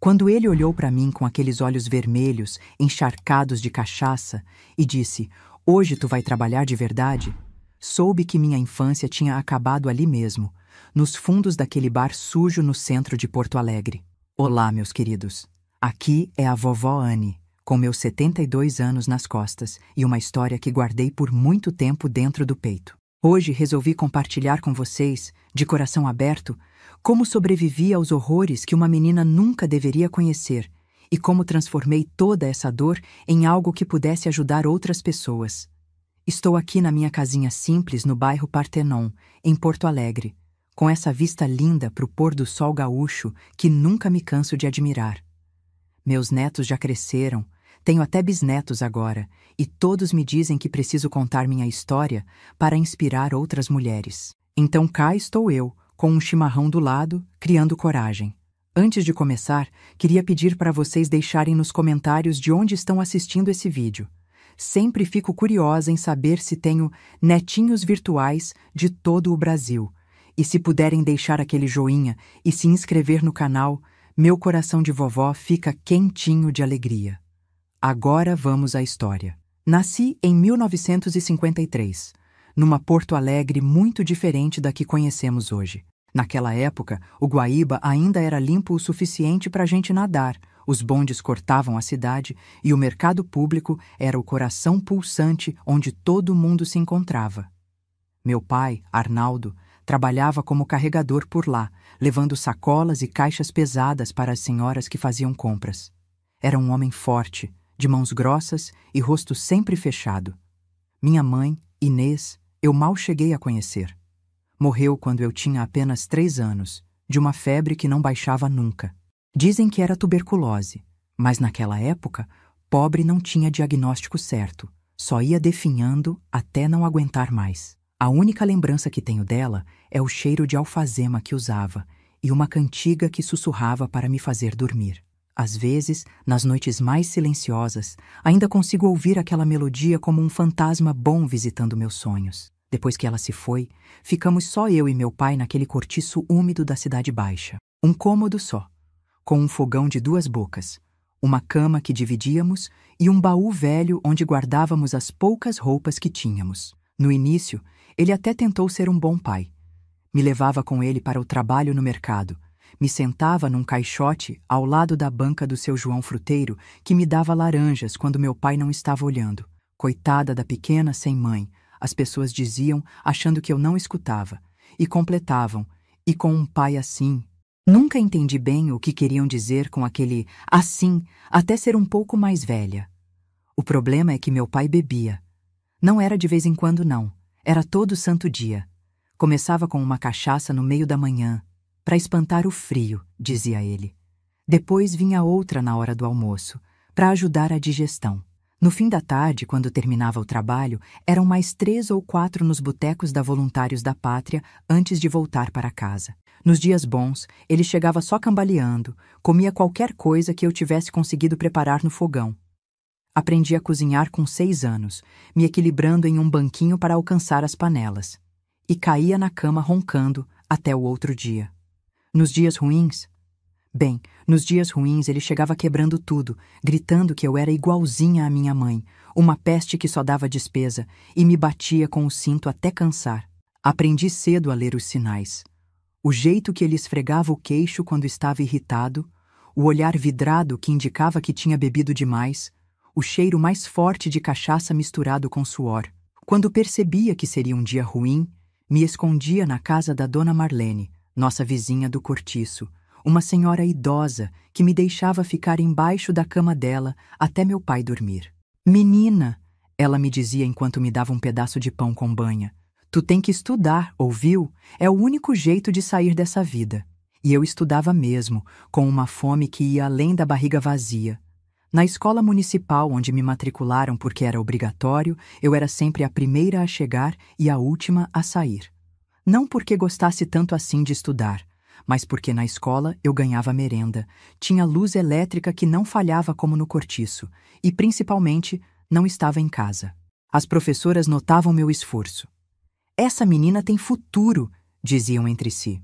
Quando ele olhou para mim com aqueles olhos vermelhos, encharcados de cachaça, e disse: "Hoje tu vai trabalhar de verdade?", soube que minha infância tinha acabado ali mesmo, nos fundos daquele bar sujo no centro de Porto Alegre. Olá, meus queridos. Aqui é a vovó Anne, com meus 72 anos nas costas e uma história que guardei por muito tempo dentro do peito. Hoje resolvi compartilhar com vocês, de coração aberto, como sobrevivi aos horrores que uma menina nunca deveria conhecer e como transformei toda essa dor em algo que pudesse ajudar outras pessoas. Estou aqui na minha casinha simples no bairro Partenon, em Porto Alegre, com essa vista linda para o pôr do sol gaúcho que nunca me canso de admirar. Meus netos já cresceram, tenho até bisnetos agora, e todos me dizem que preciso contar minha história para inspirar outras mulheres. Então cá estou eu, com um chimarrão do lado, criando coragem. Antes de começar, queria pedir para vocês deixarem nos comentários de onde estão assistindo esse vídeo. Sempre fico curiosa em saber se tenho netinhos virtuais de todo o Brasil. E se puderem deixar aquele joinha e se inscrever no canal, meu coração de vovó fica quentinho de alegria. Agora vamos à história. Nasci em 1953, numa Porto Alegre muito diferente da que conhecemos hoje. Naquela época, o Guaíba ainda era limpo o suficiente para a gente nadar, os bondes cortavam a cidade e o mercado público era o coração pulsante onde todo mundo se encontrava. Meu pai, Arnaldo, trabalhava como carregador por lá, levando sacolas e caixas pesadas para as senhoras que faziam compras. Era um homem forte, de mãos grossas e rosto sempre fechado. Minha mãe, Inês, eu mal cheguei a conhecer. Morreu quando eu tinha apenas 3 anos, de uma febre que não baixava nunca. Dizem que era tuberculose, mas naquela época, pobre não tinha diagnóstico certo, só ia definhando até não aguentar mais. A única lembrança que tenho dela é o cheiro de alfazema que usava e uma cantiga que sussurrava para me fazer dormir. Às vezes, nas noites mais silenciosas, ainda consigo ouvir aquela melodia como um fantasma bom visitando meus sonhos. Depois que ela se foi, ficamos só eu e meu pai naquele cortiço úmido da Cidade Baixa. Um cômodo só, com um fogão de 2 bocas, uma cama que dividíamos e um baú velho onde guardávamos as poucas roupas que tínhamos. No início, ele até tentou ser um bom pai. Me levava com ele para o trabalho no mercado, me sentava num caixote ao lado da banca do seu João fruteiro que me dava laranjas quando meu pai não estava olhando. Coitada da pequena sem mãe, as pessoas diziam achando que eu não escutava, e completavam, e com um pai assim. Nunca entendi bem o que queriam dizer com aquele assim, até ser um pouco mais velha. O problema é que meu pai bebia. Não era de vez em quando, não. Era todo santo dia. Começava com uma cachaça no meio da manhã, para espantar o frio, dizia ele. Depois vinha outra na hora do almoço, para ajudar a digestão. No fim da tarde, quando terminava o trabalho, eram mais 3 ou 4 nos botecos da Voluntários da Pátria antes de voltar para casa. Nos dias bons, ele chegava só cambaleando, comia qualquer coisa que eu tivesse conseguido preparar no fogão. Aprendi a cozinhar com 6 anos, me equilibrando em um banquinho para alcançar as panelas. E caía na cama roncando até o outro dia. Nos dias ruins... Bem, nos dias ruins ele chegava quebrando tudo, gritando que eu era igualzinha à minha mãe, uma peste que só dava despesa, e me batia com o cinto até cansar. Aprendi cedo a ler os sinais. O jeito que ele esfregava o queixo quando estava irritado, o olhar vidrado que indicava que tinha bebido demais, o cheiro mais forte de cachaça misturado com suor. Quando percebia que seria um dia ruim, me escondia na casa da Dona Marlene, nossa vizinha do cortiço, uma senhora idosa que me deixava ficar embaixo da cama dela até meu pai dormir. "Menina", ela me dizia enquanto me dava um pedaço de pão com banha, "tu tem que estudar, ouviu? É o único jeito de sair dessa vida." E eu estudava mesmo, com uma fome que ia além da barriga vazia. Na escola municipal onde me matricularam porque era obrigatório, eu era sempre a primeira a chegar e a última a sair. Não porque gostasse tanto assim de estudar, mas porque na escola eu ganhava merenda, tinha luz elétrica que não falhava como no cortiço, e principalmente não estava em casa. As professoras notavam meu esforço. "Essa menina tem futuro", diziam entre si.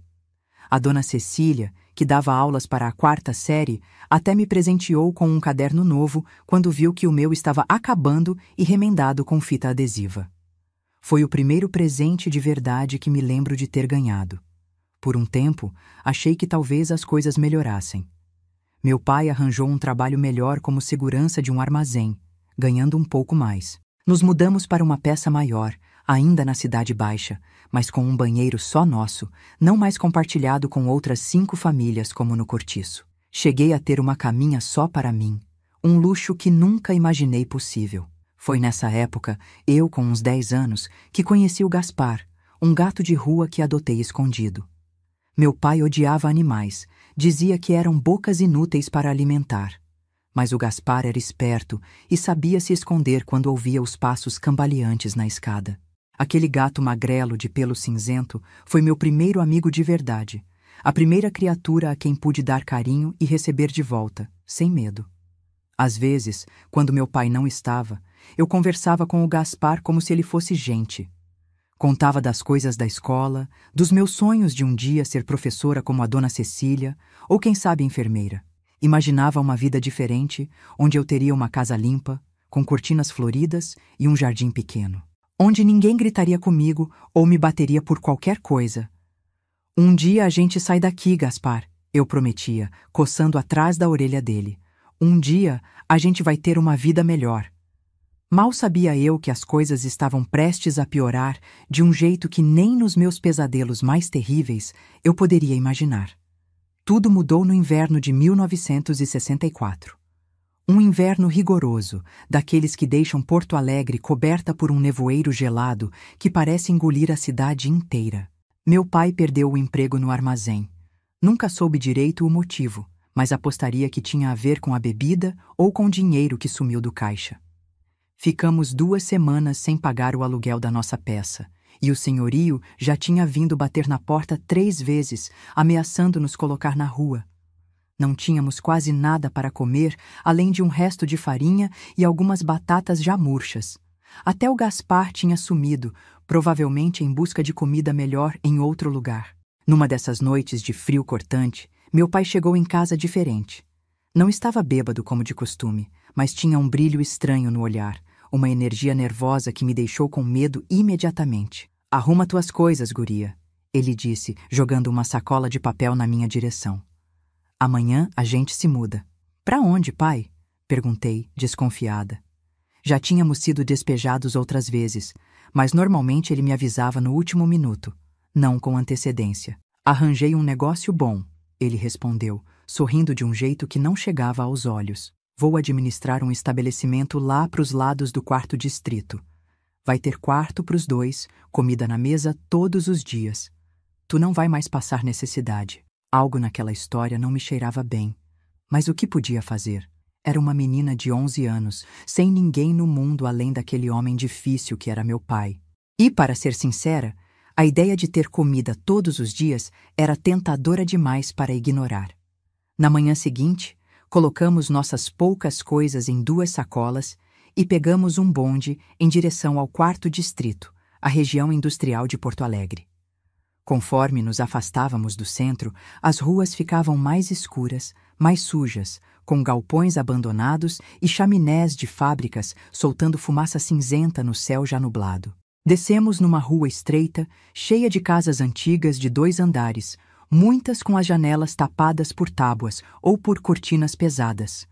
A dona Cecília, que dava aulas para a 4ª série, até me presenteou com um caderno novo quando viu que o meu estava acabando e remendado com fita adesiva. Foi o primeiro presente de verdade que me lembro de ter ganhado. Por um tempo, achei que talvez as coisas melhorassem. Meu pai arranjou um trabalho melhor como segurança de um armazém, ganhando um pouco mais. Nos mudamos para uma peça maior, ainda na Cidade Baixa, mas com um banheiro só nosso, não mais compartilhado com outras 5 famílias como no cortiço. Cheguei a ter uma caminha só para mim, um luxo que nunca imaginei possível. Foi nessa época, eu com uns 10 anos, que conheci o Gaspar, um gato de rua que adotei escondido. Meu pai odiava animais, dizia que eram bocas inúteis para alimentar. Mas o Gaspar era esperto e sabia se esconder quando ouvia os passos cambaleantes na escada. Aquele gato magrelo de pelo cinzento foi meu primeiro amigo de verdade, a primeira criatura a quem pude dar carinho e receber de volta, sem medo. Às vezes, quando meu pai não estava, eu conversava com o Gaspar como se ele fosse gente. Contava das coisas da escola, dos meus sonhos de um dia ser professora como a Dona Cecília, ou quem sabe enfermeira. Imaginava uma vida diferente, onde eu teria uma casa limpa, com cortinas floridas e um jardim pequeno. Onde ninguém gritaria comigo ou me bateria por qualquer coisa. Um dia a gente sai daqui, Gaspar, eu prometia, coçando atrás da orelha dele. Um dia a gente vai ter uma vida melhor. Mal sabia eu que as coisas estavam prestes a piorar de um jeito que nem nos meus pesadelos mais terríveis eu poderia imaginar. Tudo mudou no inverno de 1964. Um inverno rigoroso, daqueles que deixam Porto Alegre coberta por um nevoeiro gelado que parece engolir a cidade inteira. Meu pai perdeu o emprego no armazém. Nunca soube direito o motivo, mas apostaria que tinha a ver com a bebida ou com o dinheiro que sumiu do caixa. Ficamos 2 semanas sem pagar o aluguel da nossa peça, e o senhorio já tinha vindo bater na porta 3 vezes, ameaçando nos colocar na rua. Não tínhamos quase nada para comer, além de um resto de farinha e algumas batatas já murchas. Até o Gaspar tinha sumido, provavelmente em busca de comida melhor em outro lugar. Numa dessas noites de frio cortante, meu pai chegou em casa diferente. Não estava bêbado como de costume, mas tinha um brilho estranho no olhar, uma energia nervosa que me deixou com medo imediatamente. "Arruma tuas coisas, guria", ele disse, jogando uma sacola de papel na minha direção. "Amanhã a gente se muda." "Pra onde, pai?" perguntei, desconfiada. Já tínhamos sido despejados outras vezes, mas normalmente ele me avisava no último minuto, não com antecedência. "Arranjei um negócio bom", ele respondeu, sorrindo de um jeito que não chegava aos olhos. "Vou administrar um estabelecimento lá pros lados do 4º distrito. Vai ter quarto pros 2, comida na mesa todos os dias. Tu não vai mais passar necessidade." Algo naquela história não me cheirava bem. Mas o que podia fazer? Era uma menina de 11 anos, sem ninguém no mundo além daquele homem difícil que era meu pai. E, para ser sincera, a ideia de ter comida todos os dias era tentadora demais para ignorar. Na manhã seguinte, colocamos nossas poucas coisas em 2 sacolas e pegamos um bonde em direção ao 4º distrito, a região industrial de Porto Alegre. Conforme nos afastávamos do centro, as ruas ficavam mais escuras, mais sujas, com galpões abandonados e chaminés de fábricas soltando fumaça cinzenta no céu já nublado. Descemos numa rua estreita, cheia de casas antigas de 2 andares, muitas com as janelas tapadas por tábuas ou por cortinas pesadas.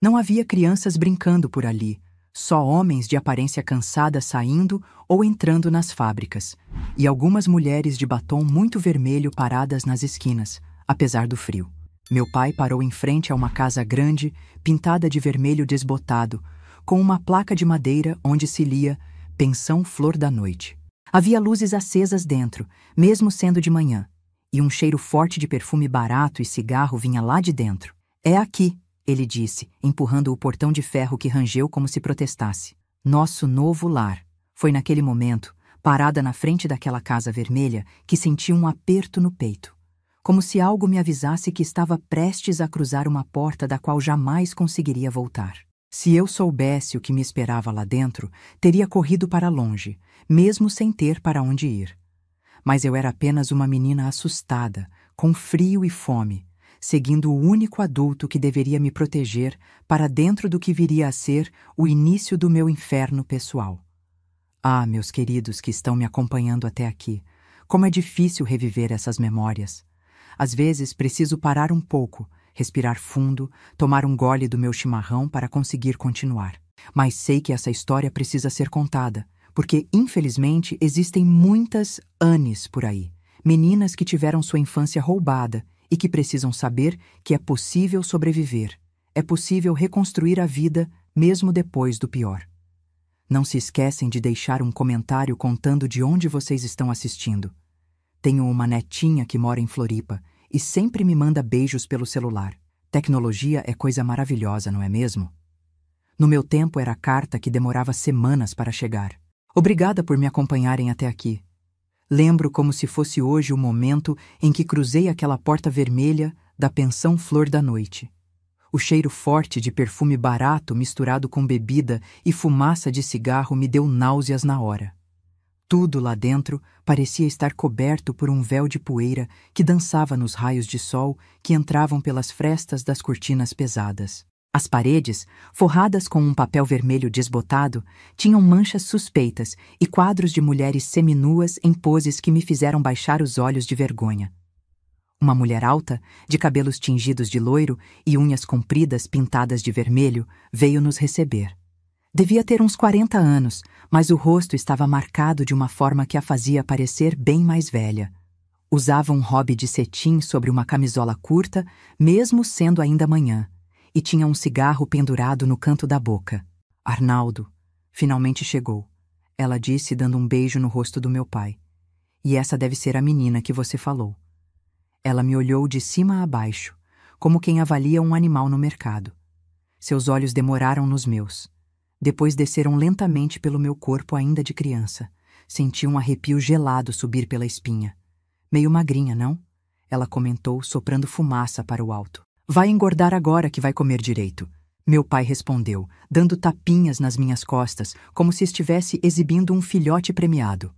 Não havia crianças brincando por ali, só homens de aparência cansada saindo ou entrando nas fábricas, e algumas mulheres de batom muito vermelho paradas nas esquinas, apesar do frio. Meu pai parou em frente a uma casa grande, pintada de vermelho desbotado, com uma placa de madeira onde se lia "Pensão Flor da Noite". Havia luzes acesas dentro, mesmo sendo de manhã, e um cheiro forte de perfume barato e cigarro vinha lá de dentro. "É aqui", ele disse, empurrando o portão de ferro que rangeu como se protestasse. "Nosso novo lar." Foi naquele momento, parada na frente daquela casa vermelha, que senti um aperto no peito. Como se algo me avisasse que estava prestes a cruzar uma porta da qual jamais conseguiria voltar. Se eu soubesse o que me esperava lá dentro, teria corrido para longe, mesmo sem ter para onde ir. Mas eu era apenas uma menina assustada, com frio e fome, seguindo o único adulto que deveria me proteger para dentro do que viria a ser o início do meu inferno pessoal. Ah, meus queridos que estão me acompanhando até aqui, como é difícil reviver essas memórias. Às vezes preciso parar um pouco, respirar fundo, tomar um gole do meu chimarrão para conseguir continuar. Mas sei que essa história precisa ser contada, porque, infelizmente, existem muitas Annes por aí, meninas que tiveram sua infância roubada e que precisam saber que é possível sobreviver, é possível reconstruir a vida mesmo depois do pior. Não se esquecem de deixar um comentário contando de onde vocês estão assistindo. Tenho uma netinha que mora em Floripa e sempre me manda beijos pelo celular. Tecnologia é coisa maravilhosa, não é mesmo? No meu tempo era carta que demorava semanas para chegar. Obrigada por me acompanharem até aqui. Lembro como se fosse hoje o momento em que cruzei aquela porta vermelha da pensão Flor da Noite. O cheiro forte de perfume barato misturado com bebida e fumaça de cigarro me deu náuseas na hora. Tudo lá dentro parecia estar coberto por um véu de poeira que dançava nos raios de sol que entravam pelas frestas das cortinas pesadas. As paredes, forradas com um papel vermelho desbotado, tinham manchas suspeitas e quadros de mulheres seminuas em poses que me fizeram baixar os olhos de vergonha. Uma mulher alta, de cabelos tingidos de loiro e unhas compridas pintadas de vermelho, veio nos receber. Devia ter uns 40 anos, mas o rosto estava marcado de uma forma que a fazia parecer bem mais velha. Usava um hobby de cetim sobre uma camisola curta, mesmo sendo ainda manhã, e tinha um cigarro pendurado no canto da boca. Arnaldo, finalmente chegou, ela disse dando um beijo no rosto do meu pai. E essa deve ser a menina que você falou. Ela me olhou de cima a baixo, como quem avalia um animal no mercado. Seus olhos demoraram nos meus. Depois desceram lentamente pelo meu corpo ainda de criança. Senti um arrepio gelado subir pela espinha. Meio magrinha, não? Ela comentou, soprando fumaça para o alto. Vai engordar agora que vai comer direito. Meu pai respondeu, dando tapinhas nas minhas costas, como se estivesse exibindo um filhote premiado.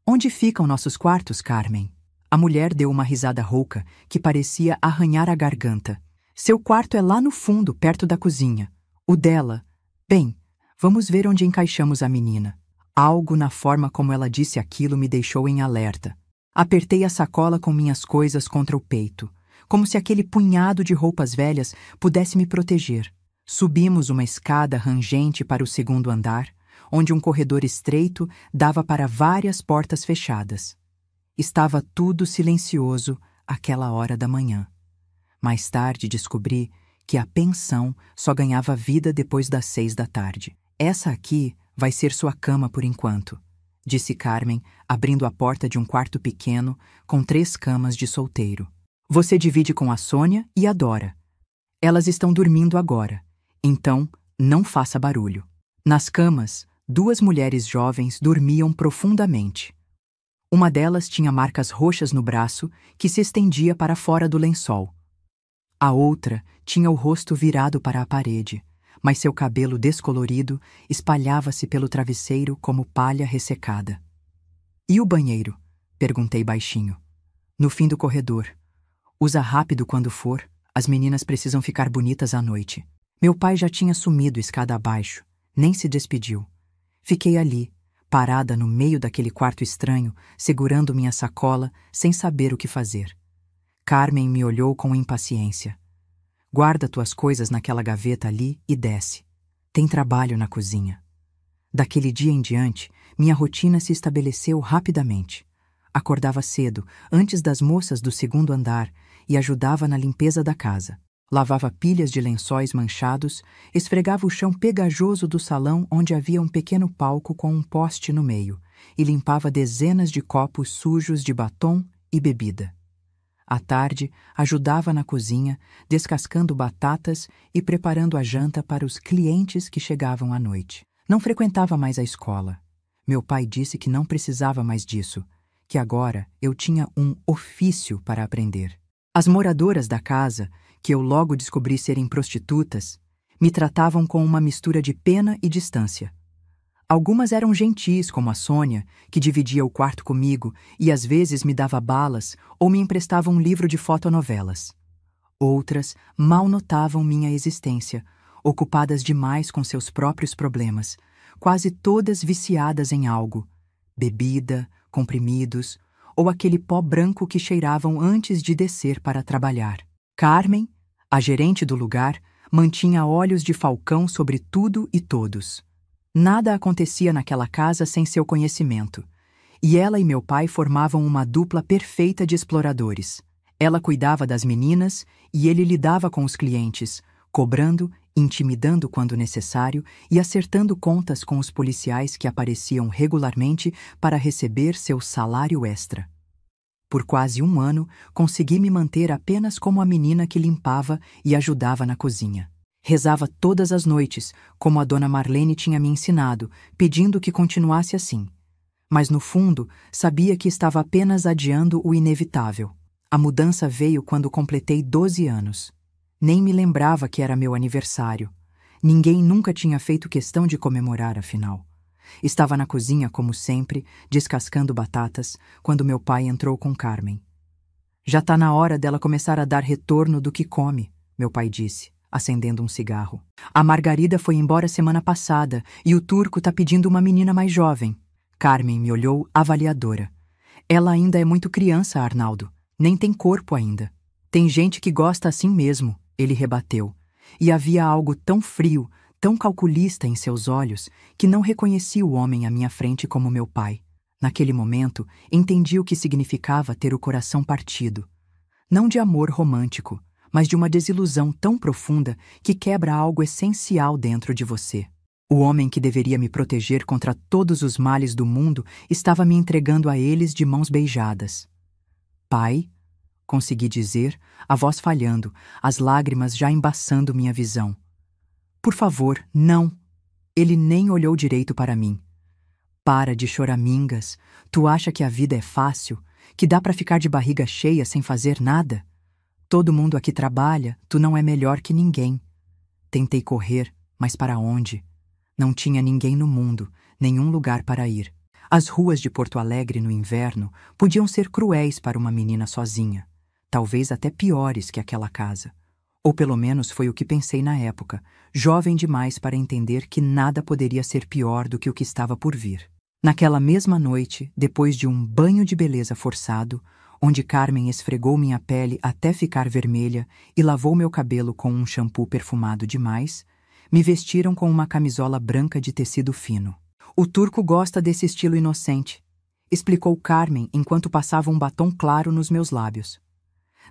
Onde ficam nossos quartos, Carmen? A mulher deu uma risada rouca que parecia arranhar a garganta. Seu quarto é lá no fundo, perto da cozinha. O dela... Bem, vamos ver onde encaixamos a menina. Algo na forma como ela disse aquilo me deixou em alerta. Apertei a sacola com minhas coisas contra o peito, como se aquele punhado de roupas velhas pudesse me proteger. Subimos uma escada rangente para o segundo andar, onde um corredor estreito dava para várias portas fechadas. Estava tudo silencioso àquela hora da manhã. Mais tarde descobri que a pensão só ganhava vida depois das 6 da tarde. Essa aqui vai ser sua cama por enquanto, disse Carmen, abrindo a porta de um quarto pequeno com 3 camas de solteiro. Você divide com a Sônia e a Dora. Elas estão dormindo agora, então não faça barulho. Nas camas, 2 mulheres jovens dormiam profundamente. Uma delas tinha marcas roxas no braço que se estendia para fora do lençol. A outra tinha o rosto virado para a parede, mas seu cabelo descolorido espalhava-se pelo travesseiro como palha ressecada. E o banheiro? Perguntei baixinho. No fim do corredor. Usa rápido quando for, as meninas precisam ficar bonitas à noite. Meu pai já tinha sumido escada abaixo, nem se despediu. Fiquei ali, parada no meio daquele quarto estranho, segurando minha sacola, sem saber o que fazer. Carmen me olhou com impaciência. Guarda tuas coisas naquela gaveta ali e desce. Tem trabalho na cozinha. Daquele dia em diante, minha rotina se estabeleceu rapidamente. Acordava cedo, antes das moças do segundo andar, e ajudava na limpeza da casa. Lavava pilhas de lençóis manchados, esfregava o chão pegajoso do salão onde havia um pequeno palco com um poste no meio, e limpava dezenas de copos sujos de batom e bebida. À tarde, ajudava na cozinha, descascando batatas e preparando a janta para os clientes que chegavam à noite. Não frequentava mais a escola. Meu pai disse que não precisava mais disso, que agora eu tinha um ofício para aprender. As moradoras da casa, que eu logo descobri serem prostitutas, me tratavam com uma mistura de pena e distância. Algumas eram gentis, como a Sônia, que dividia o quarto comigo e às vezes me dava balas ou me emprestava um livro de fotonovelas. Outras mal notavam minha existência, ocupadas demais com seus próprios problemas, quase todas viciadas em algo: bebida, comprimidos ou aquele pó branco que cheiravam antes de descer para trabalhar. Carmen, a gerente do lugar, mantinha olhos de falcão sobre tudo e todos. Nada acontecia naquela casa sem seu conhecimento, e ela e meu pai formavam uma dupla perfeita de exploradores. Ela cuidava das meninas e ele lidava com os clientes, cobrando, intimidando quando necessário e acertando contas com os policiais que apareciam regularmente para receber seu salário extra. Por quase um ano, consegui me manter apenas como a menina que limpava e ajudava na cozinha. Rezava todas as noites, como a dona Marlene tinha me ensinado, pedindo que continuasse assim. Mas no fundo, sabia que estava apenas adiando o inevitável. A mudança veio quando completei 12 anos. Nem me lembrava que era meu aniversário. Ninguém nunca tinha feito questão de comemorar, afinal. Estava na cozinha, como sempre, descascando batatas, quando meu pai entrou com Carmen. Já está na hora dela começar a dar retorno do que come, meu pai disse, acendendo um cigarro. A Margarida foi embora semana passada e o Turco está pedindo uma menina mais jovem. Carmen me olhou avaliadora. Ela ainda é muito criança, Arnaldo. Nem tem corpo ainda. Tem gente que gosta assim mesmo, ele rebateu. E havia algo tão frio, tão calculista em seus olhos, que não reconheci o homem à minha frente como meu pai. Naquele momento, entendi o que significava ter o coração partido. Não de amor romântico, mas de uma desilusão tão profunda que quebra algo essencial dentro de você. O homem que deveria me proteger contra todos os males do mundo estava me entregando a eles de mãos beijadas. Pai, consegui dizer, a voz falhando, as lágrimas já embaçando minha visão. Por favor, não. Ele nem olhou direito para mim. Para de choramingas. Tu acha que a vida é fácil? Que dá para ficar de barriga cheia sem fazer nada? Todo mundo aqui trabalha, tu não é melhor que ninguém. Tentei correr, mas para onde? Não tinha ninguém no mundo, nenhum lugar para ir. As ruas de Porto Alegre no inverno podiam ser cruéis para uma menina sozinha, talvez até piores que aquela casa. Ou pelo menos foi o que pensei na época, jovem demais para entender que nada poderia ser pior do que o que estava por vir. Naquela mesma noite, depois de um banho de beleza forçado, onde Carmen esfregou minha pele até ficar vermelha e lavou meu cabelo com um shampoo perfumado demais, me vestiram com uma camisola branca de tecido fino. O Turco gosta desse estilo inocente, explicou Carmen enquanto passava um batom claro nos meus lábios.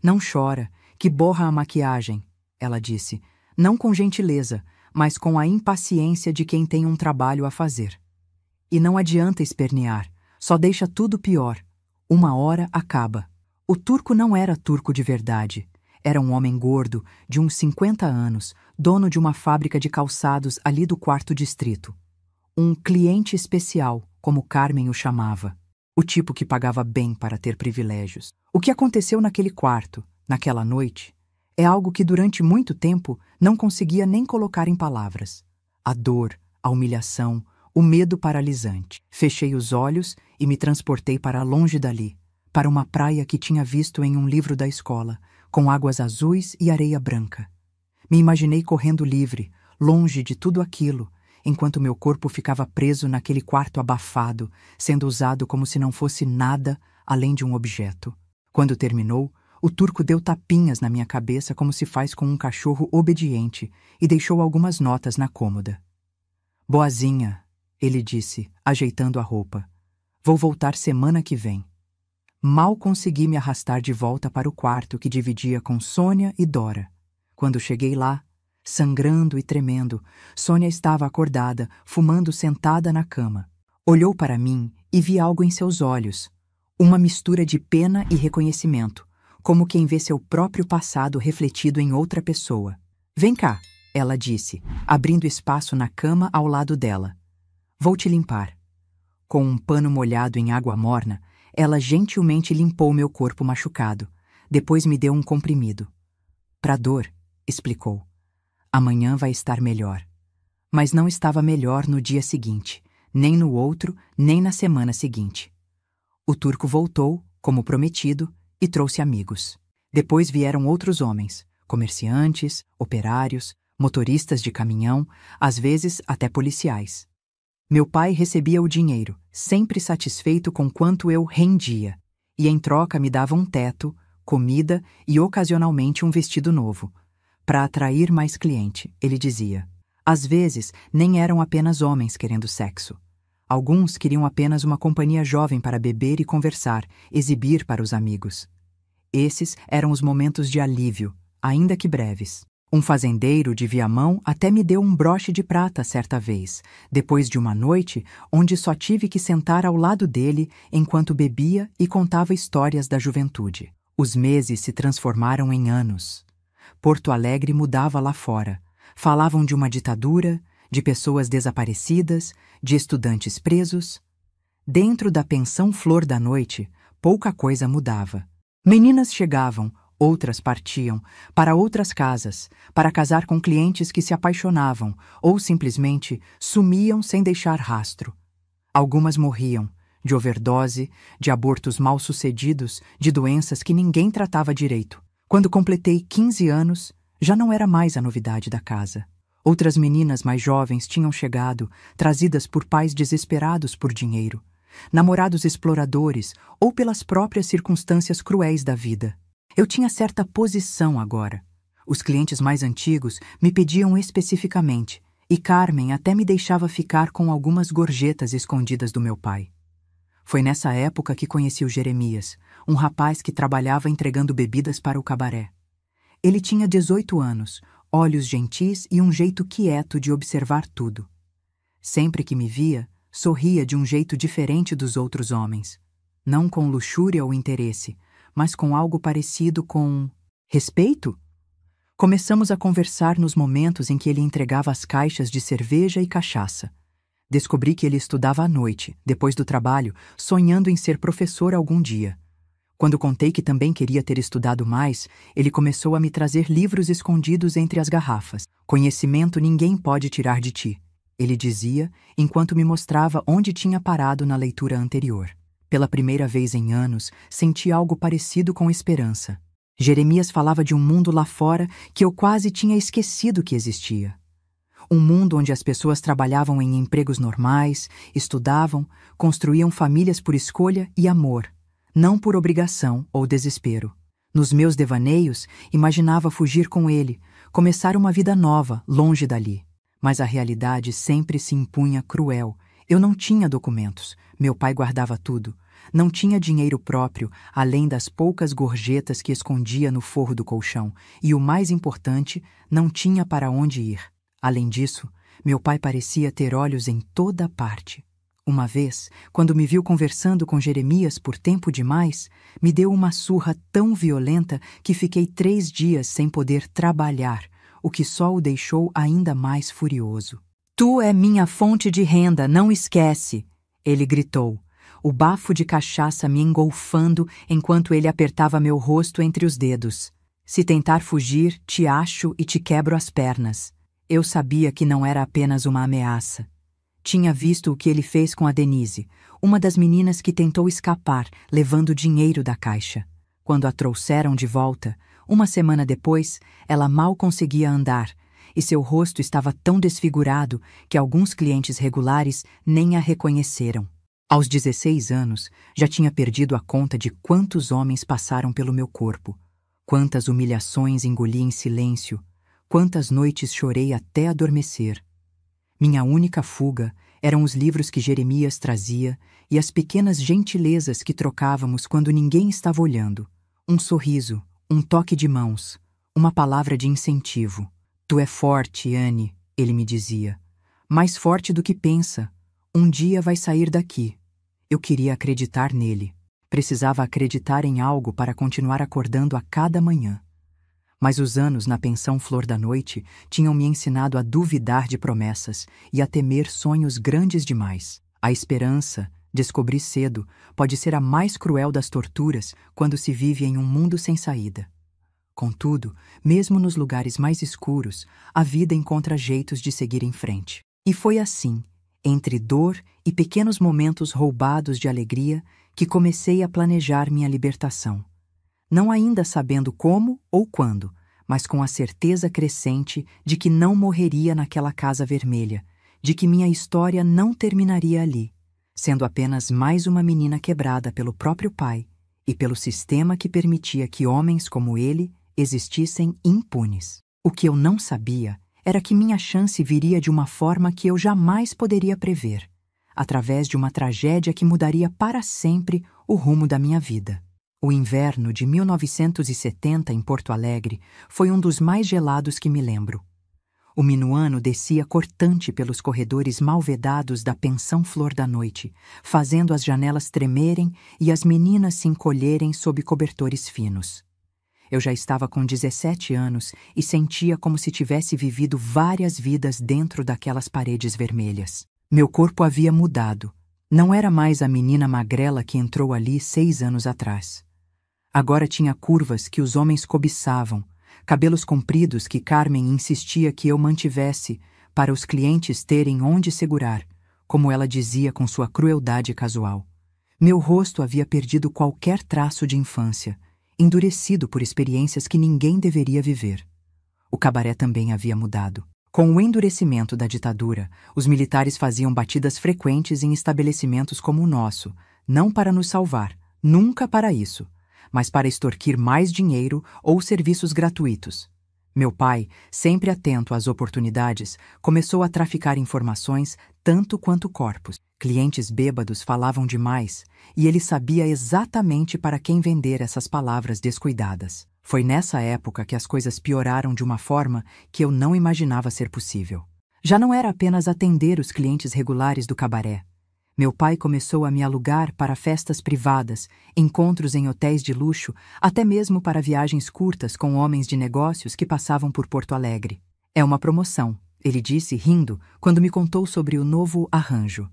Não chora, que borra a maquiagem, ela disse, não com gentileza, mas com a impaciência de quem tem um trabalho a fazer. E não adianta espernear, só deixa tudo pior. Uma hora acaba. O Turco não era Turco de verdade. Era um homem gordo, de uns 50 anos, dono de uma fábrica de calçados ali do 4º distrito. Um cliente especial, como Carmen o chamava. O tipo que pagava bem para ter privilégios. O que aconteceu naquele quarto, naquela noite, é algo que durante muito tempo não conseguia nem colocar em palavras. A dor, a humilhação, o medo paralisante. Fechei os olhos e me transportei para longe dali, para uma praia que tinha visto em um livro da escola, com águas azuis e areia branca. Me imaginei correndo livre, longe de tudo aquilo, enquanto meu corpo ficava preso naquele quarto abafado, sendo usado como se não fosse nada além de um objeto. Quando terminou, o Turco deu tapinhas na minha cabeça como se faz com um cachorro obediente e deixou algumas notas na cômoda. Boazinha, ele disse, ajeitando a roupa. Vou voltar semana que vem. Mal consegui me arrastar de volta para o quarto que dividia com Sônia e Dora. Quando cheguei lá, sangrando e tremendo, Sônia estava acordada, fumando sentada na cama. Olhou para mim e vi algo em seus olhos, uma mistura de pena e reconhecimento, como quem vê seu próprio passado refletido em outra pessoa. Vem cá, ela disse, abrindo espaço na cama ao lado dela. Vou te limpar. Com um pano molhado em água morna, ela gentilmente limpou meu corpo machucado. Depois me deu um comprimido. Pra dor, explicou. Amanhã vai estar melhor. Mas não estava melhor no dia seguinte, nem no outro, nem na semana seguinte. O Turco voltou, como prometido, e trouxe amigos. Depois vieram outros homens, comerciantes, operários, motoristas de caminhão, às vezes até policiais. Meu pai recebia o dinheiro, sempre satisfeito com quanto eu rendia, e em troca me dava um teto, comida e ocasionalmente um vestido novo. Para atrair mais cliente, ele dizia. Às vezes, nem eram apenas homens querendo sexo. Alguns queriam apenas uma companhia jovem para beber e conversar, exibir para os amigos. Esses eram os momentos de alívio, ainda que breves. Um fazendeiro de Viamão até me deu um broche de prata certa vez, depois de uma noite onde só tive que sentar ao lado dele enquanto bebia e contava histórias da juventude. Os meses se transformaram em anos. Porto Alegre mudava lá fora. Falavam de uma ditadura, de pessoas desaparecidas, de estudantes presos. Dentro da pensão Flor da Noite, pouca coisa mudava. Meninas chegavam, outras partiam, para outras casas, para casar com clientes que se apaixonavam ou simplesmente sumiam sem deixar rastro. Algumas morriam, de overdose, de abortos mal-sucedidos, de doenças que ninguém tratava direito. Quando completei 15 anos, já não era mais a novidade da casa. Outras meninas mais jovens tinham chegado, trazidas por pais desesperados por dinheiro, namorados exploradores ou pelas próprias circunstâncias cruéis da vida. Eu tinha certa posição agora. Os clientes mais antigos me pediam especificamente, e Carmen até me deixava ficar com algumas gorjetas escondidas do meu pai. Foi nessa época que conheci o Jeremias, um rapaz que trabalhava entregando bebidas para o cabaré. Ele tinha 18 anos, olhos gentis e um jeito quieto de observar tudo. Sempre que me via, sorria de um jeito diferente dos outros homens. Não com luxúria ou interesse, mas com algo parecido com respeito. Começamos a conversar nos momentos em que ele entregava as caixas de cerveja e cachaça. Descobri que ele estudava à noite, depois do trabalho, sonhando em ser professor algum dia. Quando contei que também queria ter estudado mais, ele começou a me trazer livros escondidos entre as garrafas. Conhecimento ninguém pode tirar de ti, ele dizia, enquanto me mostrava onde tinha parado na leitura anterior. Pela primeira vez em anos, senti algo parecido com esperança. Jeremias falava de um mundo lá fora que eu quase tinha esquecido que existia. Um mundo onde as pessoas trabalhavam em empregos normais, estudavam, construíam famílias por escolha e amor, não por obrigação ou desespero. Nos meus devaneios, imaginava fugir com ele, começar uma vida nova, longe dali. Mas a realidade sempre se impunha cruel. Eu não tinha documentos, meu pai guardava tudo. Não tinha dinheiro próprio, além das poucas gorjetas que escondia no forro do colchão, e o mais importante, não tinha para onde ir. Além disso, meu pai parecia ter olhos em toda parte. Uma vez, quando me viu conversando com Jeremias por tempo demais, me deu uma surra tão violenta que fiquei 3 dias sem poder trabalhar, o que só o deixou ainda mais furioso. Tu é minha fonte de renda, não esquece, ele gritou, o bafo de cachaça me engolfando enquanto ele apertava meu rosto entre os dedos. Se tentar fugir, te acho e te quebro as pernas. Eu sabia que não era apenas uma ameaça. Tinha visto o que ele fez com a Denise, uma das meninas que tentou escapar, levando dinheiro da caixa. Quando a trouxeram de volta, uma semana depois, ela mal conseguia andar, e seu rosto estava tão desfigurado que alguns clientes regulares nem a reconheceram. Aos 16 anos, já tinha perdido a conta de quantos homens passaram pelo meu corpo, quantas humilhações engoli em silêncio, quantas noites chorei até adormecer. Minha única fuga eram os livros que Jeremias trazia e as pequenas gentilezas que trocávamos quando ninguém estava olhando. Um sorriso, um toque de mãos, uma palavra de incentivo. Tu é forte, Anne, ele me dizia. Mais forte do que pensa. Um dia vai sair daqui. Eu queria acreditar nele. Precisava acreditar em algo para continuar acordando a cada manhã. Mas os anos na pensão Flor da Noite tinham me ensinado a duvidar de promessas e a temer sonhos grandes demais. A esperança, descobri cedo, pode ser a mais cruel das torturas quando se vive em um mundo sem saída. Contudo, mesmo nos lugares mais escuros, a vida encontra jeitos de seguir em frente. E foi assim, entre dor e pequenos momentos roubados de alegria, que comecei a planejar minha libertação. Não ainda sabendo como ou quando, mas com a certeza crescente de que não morreria naquela casa vermelha, de que minha história não terminaria ali, sendo apenas mais uma menina quebrada pelo próprio pai e pelo sistema que permitia que homens como ele existissem impunes. O que eu não sabia era que minha chance viria de uma forma que eu jamais poderia prever, através de uma tragédia que mudaria para sempre o rumo da minha vida. O inverno de 1970 em Porto Alegre foi um dos mais gelados que me lembro. O minuano descia cortante pelos corredores mal vedados da pensão Flor da Noite, fazendo as janelas tremerem e as meninas se encolherem sob cobertores finos. Eu já estava com 17 anos e sentia como se tivesse vivido várias vidas dentro daquelas paredes vermelhas. Meu corpo havia mudado. Não era mais a menina magrela que entrou ali 6 anos atrás. Agora tinha curvas que os homens cobiçavam, cabelos compridos que Carmen insistia que eu mantivesse para os clientes terem onde segurar, como ela dizia com sua crueldade casual. Meu rosto havia perdido qualquer traço de infância, endurecido por experiências que ninguém deveria viver. O cabaré também havia mudado. Com o endurecimento da ditadura, os militares faziam batidas frequentes em estabelecimentos como o nosso, não para nos salvar, nunca para isso, mas para extorquir mais dinheiro ou serviços gratuitos. Meu pai, sempre atento às oportunidades, começou a traficar informações tanto quanto corpos. Clientes bêbados falavam demais e ele sabia exatamente para quem vender essas palavras descuidadas. Foi nessa época que as coisas pioraram de uma forma que eu não imaginava ser possível. Já não era apenas atender os clientes regulares do cabaré. Meu pai começou a me alugar para festas privadas, encontros em hotéis de luxo, até mesmo para viagens curtas com homens de negócios que passavam por Porto Alegre. É uma promoção, ele disse rindo quando me contou sobre o novo arranjo.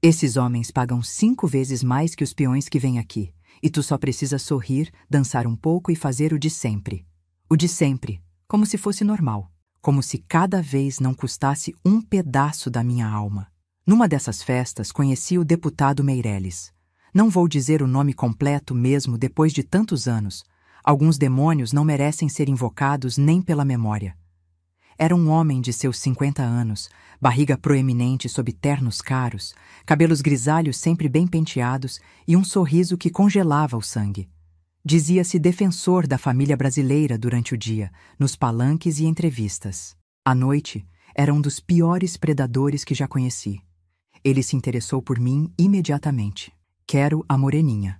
Esses homens pagam 5 vezes mais que os peões que vêm aqui, e tu só precisa sorrir, dançar um pouco e fazer o de sempre. O de sempre, como se fosse normal, como se cada vez não custasse um pedaço da minha alma. Numa dessas festas conheci o deputado Meireles. Não vou dizer o nome completo mesmo depois de tantos anos. Alguns demônios não merecem ser invocados nem pela memória. Era um homem de seus 50 anos, barriga proeminente sob ternos caros, cabelos grisalhos sempre bem penteados e um sorriso que congelava o sangue. Dizia-se defensor da família brasileira durante o dia, nos palanques e entrevistas. À noite, era um dos piores predadores que já conheci. Ele se interessou por mim imediatamente. Quero a moreninha,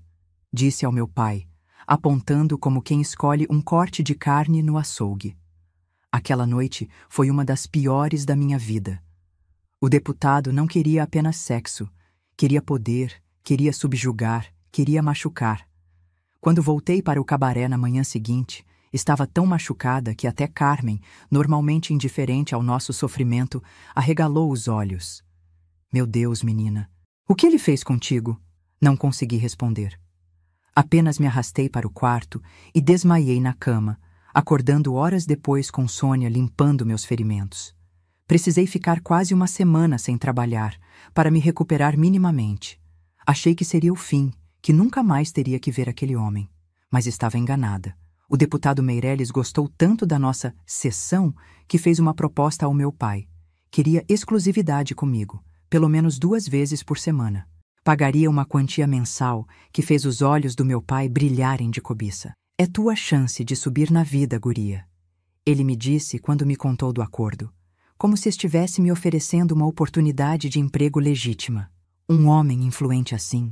disse ao meu pai, apontando como quem escolhe um corte de carne no açougue. Aquela noite foi uma das piores da minha vida. O deputado não queria apenas sexo, queria poder, queria subjugar, queria machucar. Quando voltei para o cabaré na manhã seguinte, estava tão machucada que até Carmen, normalmente indiferente ao nosso sofrimento, arregalou os olhos. Meu Deus, menina, o que ele fez contigo? Não consegui responder. Apenas me arrastei para o quarto e desmaiei na cama, acordando horas depois com Sônia limpando meus ferimentos. Precisei ficar quase uma semana sem trabalhar, para me recuperar minimamente. Achei que seria o fim, que nunca mais teria que ver aquele homem. Mas estava enganada. O deputado Meireles gostou tanto da nossa sessão que fez uma proposta ao meu pai. Queria exclusividade comigo, pelo menos 2 vezes por semana. Pagaria uma quantia mensal que fez os olhos do meu pai brilharem de cobiça. É tua chance de subir na vida, guria. Ele me disse quando me contou do acordo, como se estivesse me oferecendo uma oportunidade de emprego legítima. Um homem influente assim.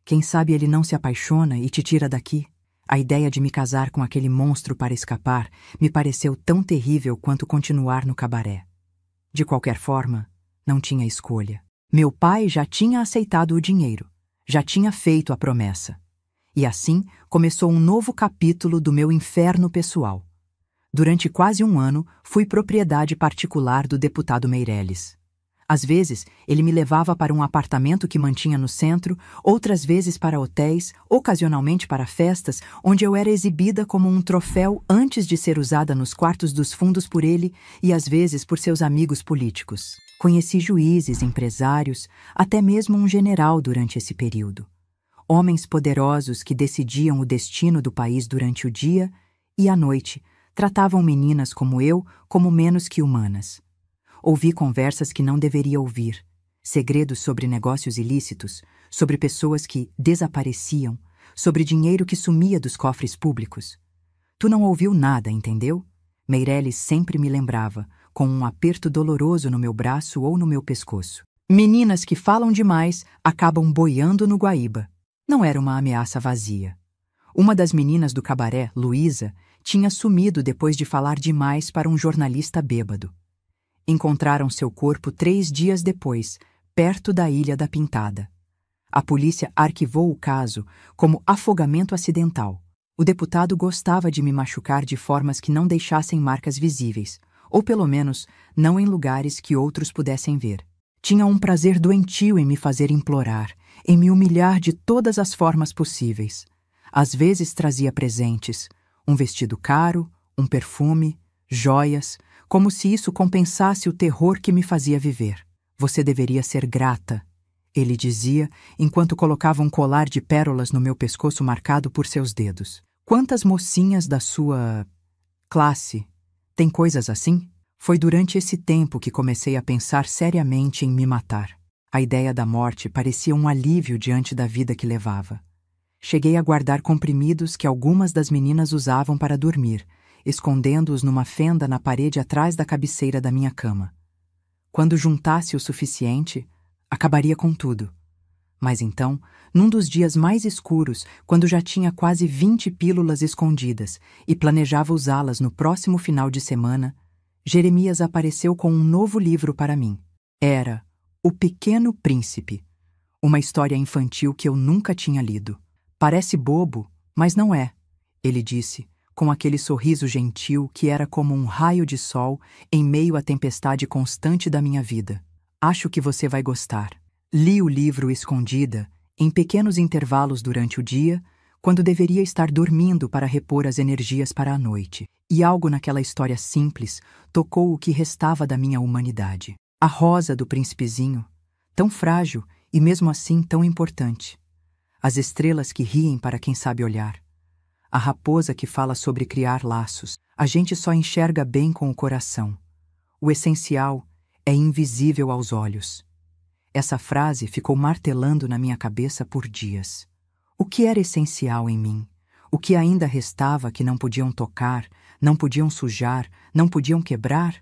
Quem sabe ele não se apaixona e te tira daqui? A ideia de me casar com aquele monstro para escapar me pareceu tão terrível quanto continuar no cabaré. De qualquer forma, não tinha escolha. Meu pai já tinha aceitado o dinheiro, já tinha feito a promessa. E assim começou um novo capítulo do meu inferno pessoal. Durante quase 1 ano, fui propriedade particular do deputado Meireles. Às vezes, ele me levava para um apartamento que mantinha no centro, outras vezes para hotéis, ocasionalmente para festas, onde eu era exibida como um troféu antes de ser usada nos quartos dos fundos por ele e às vezes por seus amigos políticos. Conheci juízes, empresários, até mesmo um general durante esse período. Homens poderosos que decidiam o destino do país durante o dia e à noite, Tratavam meninas como eu como menos que humanas. Ouvi conversas que não deveria ouvir, segredos sobre negócios ilícitos, sobre pessoas que desapareciam, sobre dinheiro que sumia dos cofres públicos. Tu não ouviu nada, entendeu? Meirelles sempre me lembrava, com um aperto doloroso no meu braço ou no meu pescoço. Meninas que falam demais acabam boiando no Guaíba. Não era uma ameaça vazia. Uma das meninas do cabaré, Luísa, tinha sumido depois de falar demais para um jornalista bêbado. Encontraram seu corpo 3 dias depois, perto da Ilha da Pintada. A polícia arquivou o caso como afogamento acidental. O deputado gostava de me machucar de formas que não deixassem marcas visíveis, ou pelo menos não em lugares que outros pudessem ver. Tinha um prazer doentio em me fazer implorar, em me humilhar de todas as formas possíveis. Às vezes trazia presentes, um vestido caro, um perfume, joias, como se isso compensasse o terror que me fazia viver. Você deveria ser grata, ele dizia, enquanto colocava um colar de pérolas no meu pescoço marcado por seus dedos. Quantas mocinhas da sua classe têm coisas assim? Foi durante esse tempo que comecei a pensar seriamente em me matar. A ideia da morte parecia um alívio diante da vida que levava. Cheguei a guardar comprimidos que algumas das meninas usavam para dormir, escondendo-os numa fenda na parede atrás da cabeceira da minha cama. Quando juntasse o suficiente, acabaria com tudo. Mas então, num dos dias mais escuros, quando já tinha quase 20 pílulas escondidas e planejava usá-las no próximo final de semana, Jeremias apareceu com um novo livro para mim. Era O Pequeno Príncipe, uma história infantil que eu nunca tinha lido. Parece bobo, mas não é, ele disse, com aquele sorriso gentil que era como um raio de sol em meio à tempestade constante da minha vida. Acho que você vai gostar. Li o livro escondida, em pequenos intervalos durante o dia, quando deveria estar dormindo para repor as energias para a noite. E algo naquela história simples tocou o que restava da minha humanidade. A rosa do príncipezinho, tão frágil e mesmo assim tão importante. As estrelas que riem para quem sabe olhar. A raposa que fala sobre criar laços. A gente só enxerga bem com o coração. O essencial é invisível aos olhos. Essa frase ficou martelando na minha cabeça por dias. O que era essencial em mim? O que ainda restava que não podiam tocar, não podiam sujar, não podiam quebrar?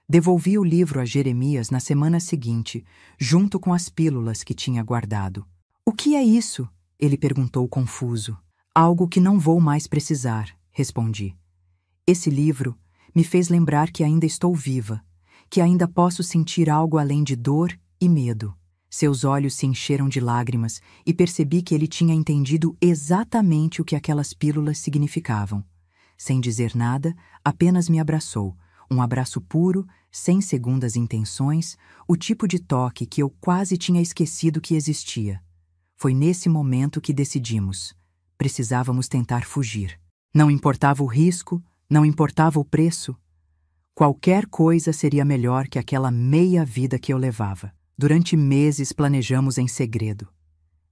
Devolvi o livro a Jeremias na semana seguinte, junto com as pílulas que tinha guardado. O que é isso? Ele perguntou confuso. Algo que não vou mais precisar, respondi. Esse livro me fez lembrar que ainda estou viva, que ainda posso sentir algo além de dor e medo. Seus olhos se encheram de lágrimas e percebi que ele tinha entendido exatamente o que aquelas pílulas significavam. Sem dizer nada, apenas me abraçou, um abraço puro, sem segundas intenções, o tipo de toque que eu quase tinha esquecido que existia. Foi nesse momento que decidimos. Precisávamos tentar fugir. Não importava o risco, não importava o preço. Qualquer coisa seria melhor que aquela meia vida que eu levava. Durante meses planejamos em segredo.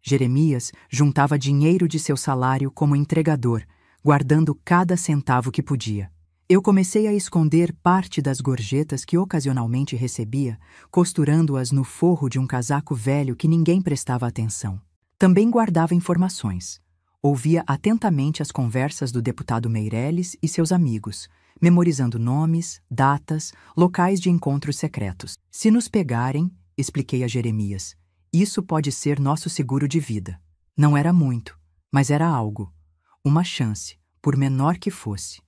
Jeremias juntava dinheiro de seu salário como entregador, guardando cada centavo que podia. Eu comecei a esconder parte das gorjetas que ocasionalmente recebia, costurando-as no forro de um casaco velho que ninguém prestava atenção. Também guardava informações. Ouvia atentamente as conversas do deputado Meirelles e seus amigos, memorizando nomes, datas, locais de encontros secretos. Se nos pegarem, expliquei a Jeremias, isso pode ser nosso seguro de vida. Não era muito, mas era algo. Uma chance, por menor que fosse.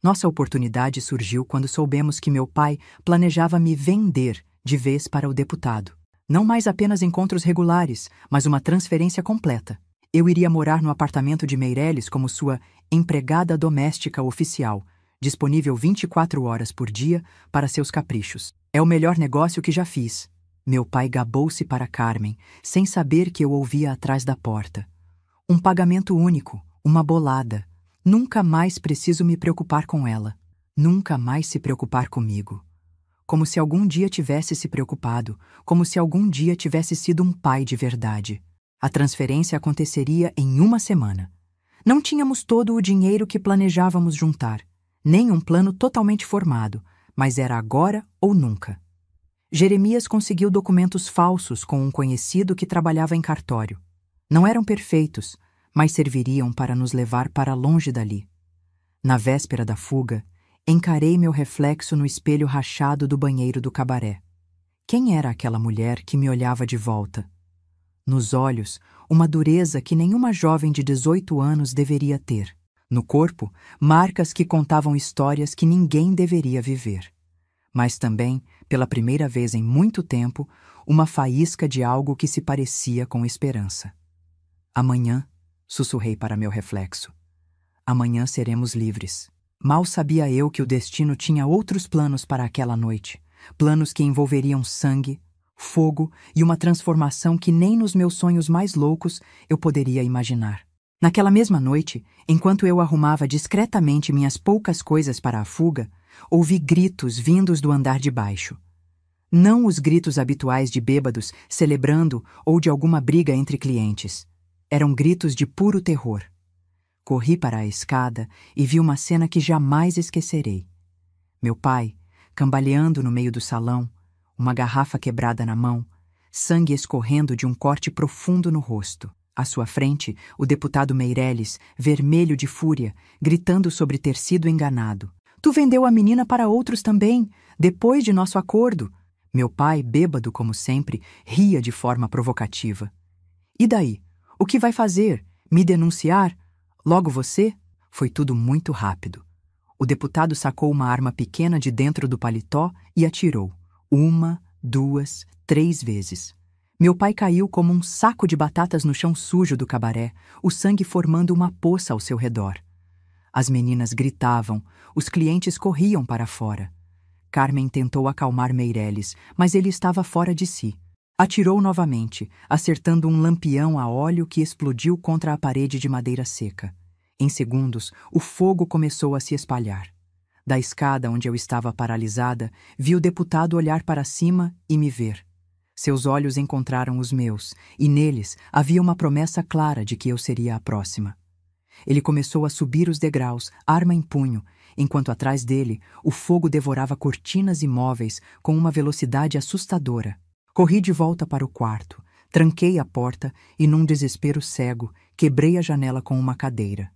Nossa oportunidade surgiu quando soubemos que meu pai planejava me vender de vez para o deputado. Não mais apenas encontros regulares, mas uma transferência completa. Eu iria morar no apartamento de Meirelles como sua empregada doméstica oficial, disponível 24 horas por dia para seus caprichos. É o melhor negócio que já fiz. Meu pai gabou-se para Carmen, sem saber que eu ouvia atrás da porta. Um pagamento único, uma bolada. Nunca mais preciso me preocupar com ela. Nunca mais se preocupar comigo. Como se algum dia tivesse se preocupado, como se algum dia tivesse sido um pai de verdade. A transferência aconteceria em uma semana. Não tínhamos todo o dinheiro que planejávamos juntar. Nem um plano totalmente formado, mas era agora ou nunca. Jeremias conseguiu documentos falsos com um conhecido que trabalhava em cartório. Não eram perfeitos, mas serviriam para nos levar para longe dali. Na véspera da fuga, encarei meu reflexo no espelho rachado do banheiro do cabaré. Quem era aquela mulher que me olhava de volta? Nos olhos, uma dureza que nenhuma jovem de 18 anos deveria ter. No corpo, marcas que contavam histórias que ninguém deveria viver. Mas também, pela primeira vez em muito tempo, uma faísca de algo que se parecia com esperança. Amanhã, sussurrei para meu reflexo. Amanhã seremos livres. Mal sabia eu que o destino tinha outros planos para aquela noite. Planos que envolveriam sangue, fogo e uma transformação que nem nos meus sonhos mais loucos eu poderia imaginar. Naquela mesma noite, enquanto eu arrumava discretamente minhas poucas coisas para a fuga, ouvi gritos vindos do andar de baixo. Não os gritos habituais de bêbados celebrando ou de alguma briga entre clientes. Eram gritos de puro terror. Corri para a escada e vi uma cena que jamais esquecerei. Meu pai, cambaleando no meio do salão, uma garrafa quebrada na mão, sangue escorrendo de um corte profundo no rosto. À sua frente, o deputado Meireles, vermelho de fúria, gritando sobre ter sido enganado. Tu vendeu a menina para outros também, depois de nosso acordo. Meu pai, bêbado como sempre, ria de forma provocativa. E daí? O que vai fazer? Me denunciar? Logo você? Foi tudo muito rápido. O deputado sacou uma arma pequena de dentro do paletó e atirou. 1, 2, 3 vezes. Meu pai caiu como um saco de batatas no chão sujo do cabaré, o sangue formando uma poça ao seu redor. As meninas gritavam, os clientes corriam para fora. Carmen tentou acalmar Meireles, mas ele estava fora de si. Atirou novamente, acertando um lampião a óleo que explodiu contra a parede de madeira seca. Em segundos, o fogo começou a se espalhar. Da escada onde eu estava paralisada, vi o deputado olhar para cima e me ver. Seus olhos encontraram os meus, e neles havia uma promessa clara de que eu seria a próxima. Ele começou a subir os degraus, arma em punho, enquanto atrás dele o fogo devorava cortinas e móveis com uma velocidade assustadora. Corri de volta para o quarto, tranquei a porta e, num desespero cego, quebrei a janela com uma cadeira.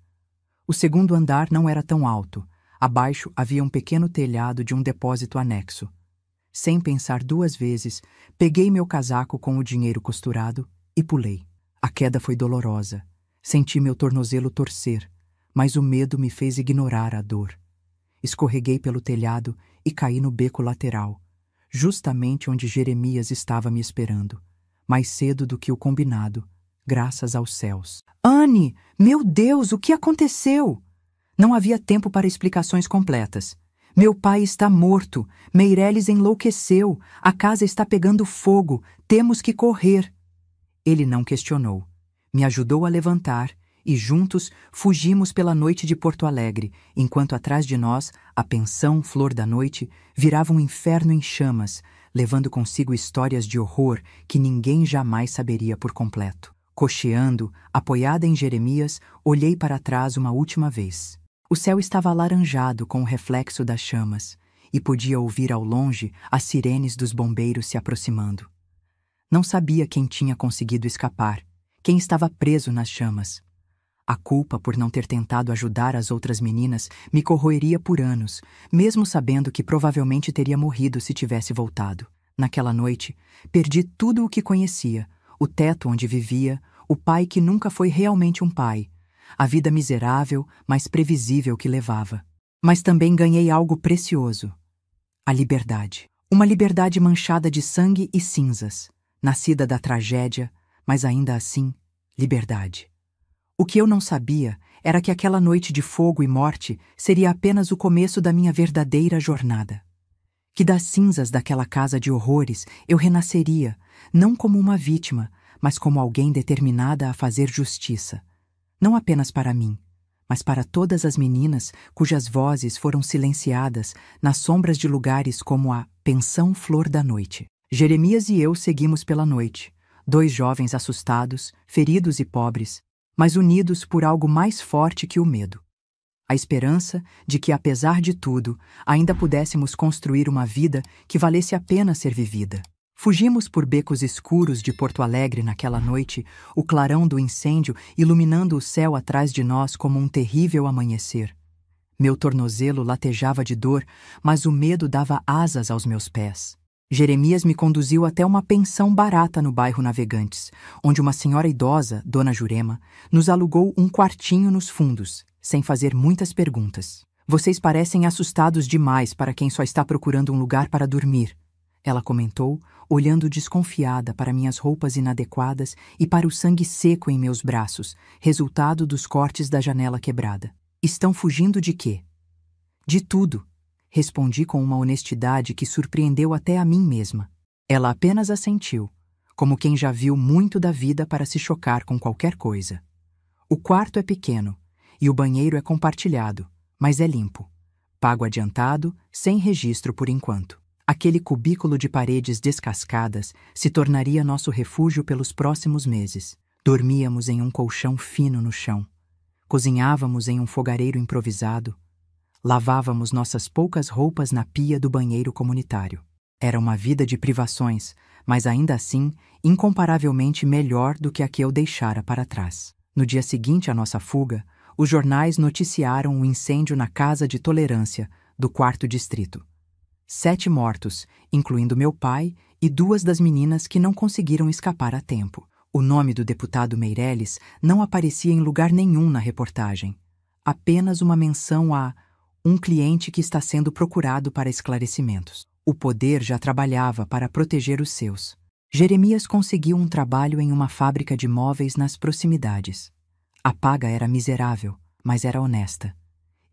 O segundo andar não era tão alto. Abaixo havia um pequeno telhado de um depósito anexo. Sem pensar 2 vezes, peguei meu casaco com o dinheiro costurado e pulei. A queda foi dolorosa. Senti meu tornozelo torcer, mas o medo me fez ignorar a dor. Escorreguei pelo telhado e caí no beco lateral, justamente onde Jeremias estava me esperando, mais cedo do que o combinado, graças aos céus. Anne, meu Deus, o que aconteceu? Não havia tempo para explicações completas. Meu pai está morto, Meireles enlouqueceu, a casa está pegando fogo, temos que correr. Ele não questionou. Me ajudou a levantar e juntos fugimos pela noite de Porto Alegre, enquanto atrás de nós, a pensão Flor da Noite virava um inferno em chamas, levando consigo histórias de horror que ninguém jamais saberia por completo. Cocheando, apoiada em Jeremias, olhei para trás uma última vez. O céu estava alaranjado com o reflexo das chamas, e podia ouvir ao longe as sirenes dos bombeiros se aproximando. Não sabia quem tinha conseguido escapar, quem estava preso nas chamas. A culpa por não ter tentado ajudar as outras meninas me corroeria por anos, mesmo sabendo que provavelmente teria morrido se tivesse voltado. Naquela noite, perdi tudo o que conhecia, o teto onde vivia, o pai que nunca foi realmente um pai, a vida miserável, mas previsível que levava. Mas também ganhei algo precioso: a liberdade. Uma liberdade manchada de sangue e cinzas, nascida da tragédia, mas ainda assim, liberdade. O que eu não sabia era que aquela noite de fogo e morte seria apenas o começo da minha verdadeira jornada. Que das cinzas daquela casa de horrores eu renasceria, não como uma vítima, mas como alguém determinada a fazer justiça. Não apenas para mim, mas para todas as meninas cujas vozes foram silenciadas nas sombras de lugares como a Pensão Flor da Noite. Jeremias e eu seguimos pela noite, 2 jovens assustados, feridos e pobres, mas unidos por algo mais forte que o medo. A esperança de que, apesar de tudo, ainda pudéssemos construir uma vida que valesse a pena ser vivida. Fugimos por becos escuros de Porto Alegre naquela noite, o clarão do incêndio iluminando o céu atrás de nós como um terrível amanhecer. Meu tornozelo latejava de dor, mas o medo dava asas aos meus pés. Jeremias me conduziu até uma pensão barata no bairro Navegantes, onde uma senhora idosa, Dona Jurema, nos alugou um quartinho nos fundos, sem fazer muitas perguntas. Vocês parecem assustados demais para quem só está procurando um lugar para dormir, ela comentou, olhando desconfiada para minhas roupas inadequadas e para o sangue seco em meus braços, resultado dos cortes da janela quebrada. Estão fugindo de quê? De tudo, respondi com uma honestidade que surpreendeu até a mim mesma. Ela apenas assentiu, como quem já viu muito da vida para se chocar com qualquer coisa. O quarto é pequeno e o banheiro é compartilhado, mas é limpo. Pago adiantado, sem registro por enquanto. Aquele cubículo de paredes descascadas se tornaria nosso refúgio pelos próximos meses. Dormíamos em um colchão fino no chão. Cozinhávamos em um fogareiro improvisado. Lavávamos nossas poucas roupas na pia do banheiro comunitário. Era uma vida de privações, mas ainda assim, incomparavelmente melhor do que a que eu deixara para trás. No dia seguinte à nossa fuga, os jornais noticiaram um incêndio na Casa de Tolerância do 4º Distrito. 7 mortos, incluindo meu pai e 2 das meninas que não conseguiram escapar a tempo. O nome do deputado Meirelles não aparecia em lugar nenhum na reportagem. Apenas uma menção a um cliente que está sendo procurado para esclarecimentos. O poder já trabalhava para proteger os seus. Jeremias conseguiu um trabalho em uma fábrica de móveis nas proximidades. A paga era miserável, mas era honesta.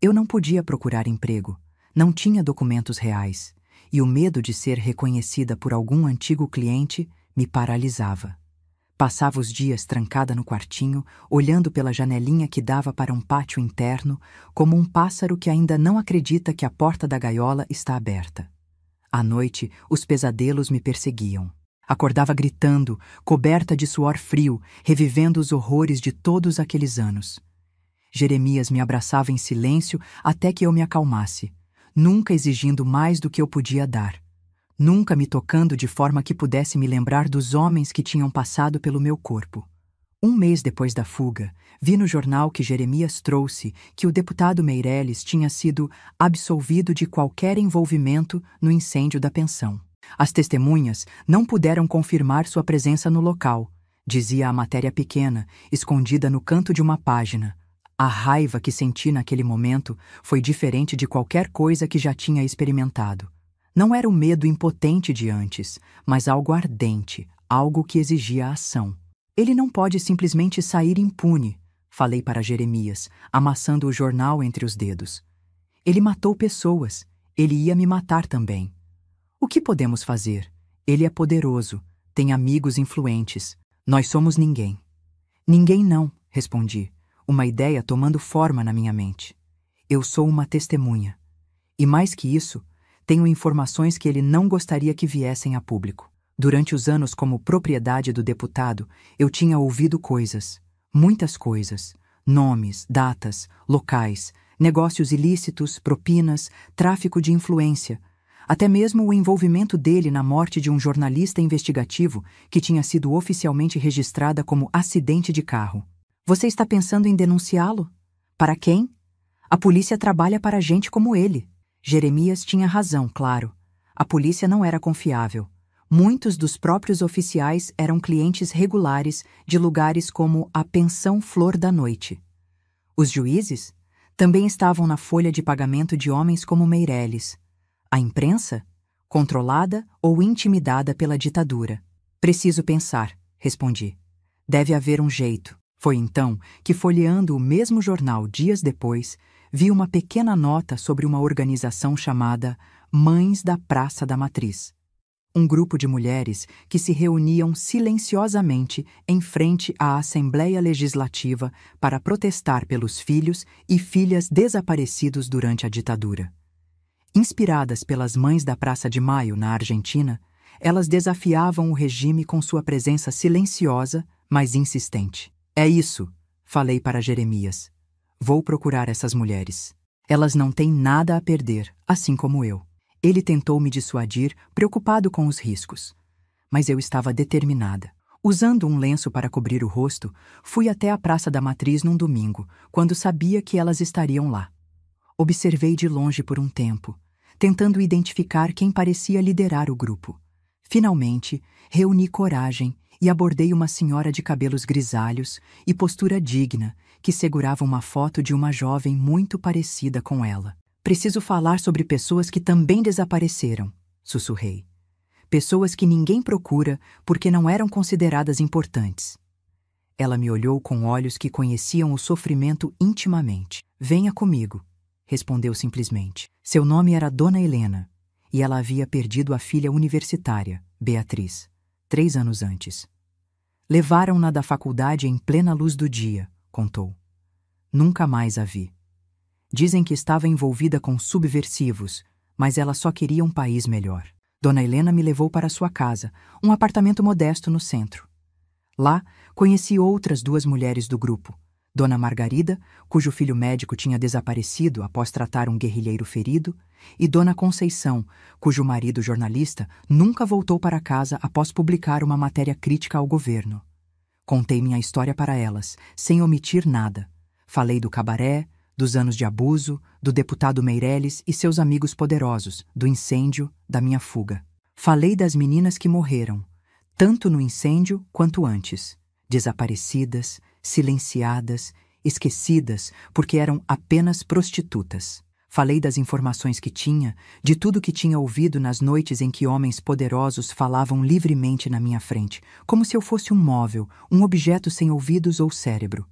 Eu não podia procurar emprego. Não tinha documentos reais, e o medo de ser reconhecida por algum antigo cliente me paralisava. Passava os dias trancada no quartinho, olhando pela janelinha que dava para um pátio interno, como um pássaro que ainda não acredita que a porta da gaiola está aberta. À noite, os pesadelos me perseguiam. Acordava gritando, coberta de suor frio, revivendo os horrores de todos aqueles anos. Jeremias me abraçava em silêncio até que eu me acalmasse, nunca exigindo mais do que eu podia dar, nunca me tocando de forma que pudesse me lembrar dos homens que tinham passado pelo meu corpo. Um mês depois da fuga, vi no jornal que Jeremias trouxe que o deputado Meirelles tinha sido absolvido de qualquer envolvimento no incêndio da pensão. As testemunhas não puderam confirmar sua presença no local, dizia a matéria pequena, escondida no canto de uma página. A raiva que senti naquele momento foi diferente de qualquer coisa que já tinha experimentado. Não era o medo impotente de antes, mas algo ardente, algo que exigia ação. Ele não pode simplesmente sair impune, falei para Jeremias, amassando o jornal entre os dedos. Ele matou pessoas, ele ia me matar também. O que podemos fazer? Ele é poderoso, tem amigos influentes. Nós somos ninguém. Ninguém não, respondi. Uma ideia tomando forma na minha mente. Eu sou uma testemunha. E mais que isso, tenho informações que ele não gostaria que viessem a público. Durante os anos como propriedade do deputado, eu tinha ouvido coisas, muitas coisas, nomes, datas, locais, negócios ilícitos, propinas, tráfico de influência, até mesmo o envolvimento dele na morte de um jornalista investigativo que tinha sido oficialmente registrada como acidente de carro. Você está pensando em denunciá-lo? Para quem? A polícia trabalha para gente como ele. Jeremias tinha razão, claro. A polícia não era confiável. Muitos dos próprios oficiais eram clientes regulares de lugares como a Pensão Flor da Noite. Os juízes também estavam na folha de pagamento de homens como Meirelles. A imprensa? Controlada ou intimidada pela ditadura. Preciso pensar, respondi. Deve haver um jeito. Foi então que, folheando o mesmo jornal dias depois, vi uma pequena nota sobre uma organização chamada Mães da Praça da Matriz. Um grupo de mulheres que se reuniam silenciosamente em frente à Assembleia Legislativa para protestar pelos filhos e filhas desaparecidos durante a ditadura. Inspiradas pelas Mães da Praça de Maio, na Argentina, elas desafiavam o regime com sua presença silenciosa, mas insistente. É isso, falei para Jeremias. Vou procurar essas mulheres. Elas não têm nada a perder, assim como eu. Ele tentou me dissuadir, preocupado com os riscos. Mas eu estava determinada. Usando um lenço para cobrir o rosto, fui até a Praça da Matriz num domingo, quando sabia que elas estariam lá. Observei de longe por um tempo, tentando identificar quem parecia liderar o grupo. Finalmente, reuni coragem e abordei uma senhora de cabelos grisalhos e postura digna, que segurava uma foto de uma jovem muito parecida com ela. Preciso falar sobre pessoas que também desapareceram, sussurrei. Pessoas que ninguém procura porque não eram consideradas importantes. Ela me olhou com olhos que conheciam o sofrimento intimamente. Venha comigo, respondeu simplesmente. Seu nome era Dona Helena, e ela havia perdido a filha universitária, Beatriz, 3 anos antes. Levaram-na da faculdade em plena luz do dia, contou. Nunca mais a vi. Dizem que estava envolvida com subversivos, mas ela só queria um país melhor. Dona Helena me levou para sua casa, um apartamento modesto no centro. Lá, conheci outras 2 mulheres do grupo. Dona Margarida, cujo filho médico tinha desaparecido após tratar um guerrilheiro ferido, e Dona Conceição, cujo marido jornalista nunca voltou para casa após publicar uma matéria crítica ao governo. Contei minha história para elas, sem omitir nada. Falei do cabaré, dos anos de abuso, do deputado Meireles e seus amigos poderosos, do incêndio, da minha fuga. Falei das meninas que morreram, tanto no incêndio quanto antes, desaparecidas, silenciadas, esquecidas porque eram apenas prostitutas. Falei das informações que tinha, de tudo que tinha ouvido nas noites em que homens poderosos falavam livremente na minha frente, como se eu fosse um móvel, um objeto sem ouvidos ou cérebro.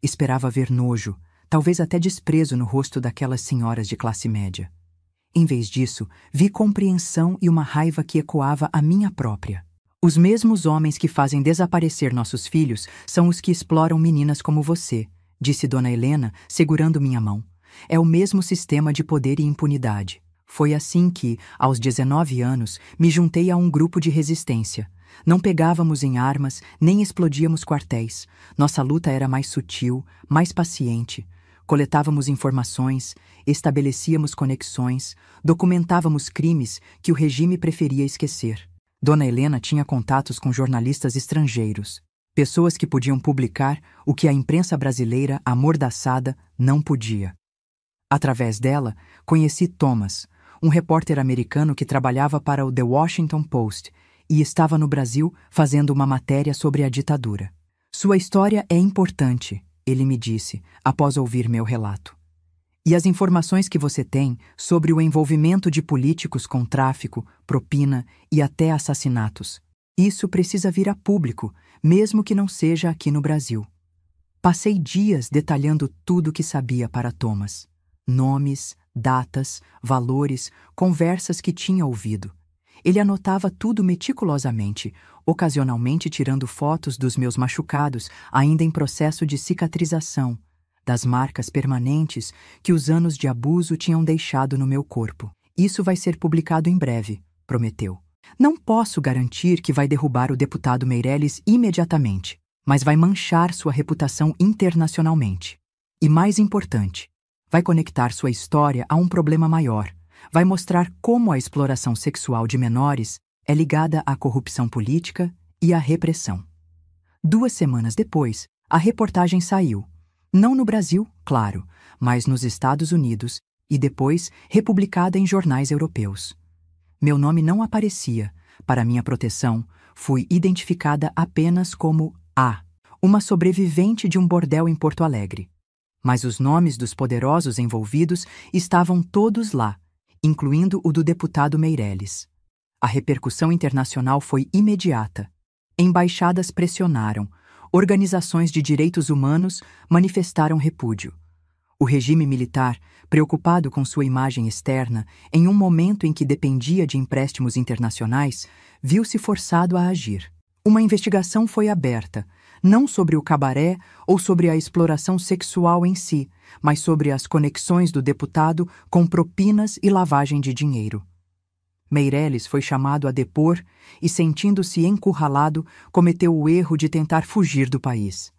Esperava ver nojo, talvez até desprezo no rosto daquelas senhoras de classe média. Em vez disso, vi compreensão e uma raiva que ecoava a minha própria. Os mesmos homens que fazem desaparecer nossos filhos são os que exploram meninas como você, disse Dona Helena, segurando minha mão. É o mesmo sistema de poder e impunidade. Foi assim que, aos 19 anos, me juntei a um grupo de resistência. Não pegávamos em armas, nem explodíamos quartéis. Nossa luta era mais sutil, mais paciente. Coletávamos informações, estabelecíamos conexões, documentávamos crimes que o regime preferia esquecer. Dona Helena tinha contatos com jornalistas estrangeiros, pessoas que podiam publicar o que a imprensa brasileira amordaçada não podia. Através dela, conheci Thomas, um repórter americano que trabalhava para o The Washington Post e estava no Brasil fazendo uma matéria sobre a ditadura. Sua história é importante, ele me disse, após ouvir meu relato. E as informações que você tem sobre o envolvimento de políticos com tráfico, propina e até assassinatos. Isso precisa vir a público, mesmo que não seja aqui no Brasil. Passei dias detalhando tudo o que sabia para Thomas. Nomes, datas, valores, conversas que tinha ouvido. Ele anotava tudo meticulosamente, ocasionalmente tirando fotos dos meus machucados, ainda em processo de cicatrização, das marcas permanentes que os anos de abuso tinham deixado no meu corpo. Isso vai ser publicado em breve, prometeu. Não posso garantir que vai derrubar o deputado Meireles imediatamente, mas vai manchar sua reputação internacionalmente. E mais importante, vai conectar sua história a um problema maior. Vai mostrar como a exploração sexual de menores é ligada à corrupção política e à repressão. 2 semanas depois, a reportagem saiu. Não no Brasil, claro, mas nos Estados Unidos e depois republicada em jornais europeus. Meu nome não aparecia. Para minha proteção, fui identificada apenas como A, uma sobrevivente de um bordel em Porto Alegre. Mas os nomes dos poderosos envolvidos estavam todos lá, incluindo o do deputado Meireles. A repercussão internacional foi imediata. Embaixadas pressionaram, organizações de direitos humanos manifestaram repúdio. O regime militar, preocupado com sua imagem externa, em um momento em que dependia de empréstimos internacionais, viu-se forçado a agir. Uma investigação foi aberta, não sobre o cabaré ou sobre a exploração sexual em si, mas sobre as conexões do deputado com propinas e lavagem de dinheiro. Meireles foi chamado a depor e, sentindo-se encurralado, cometeu o erro de tentar fugir do país.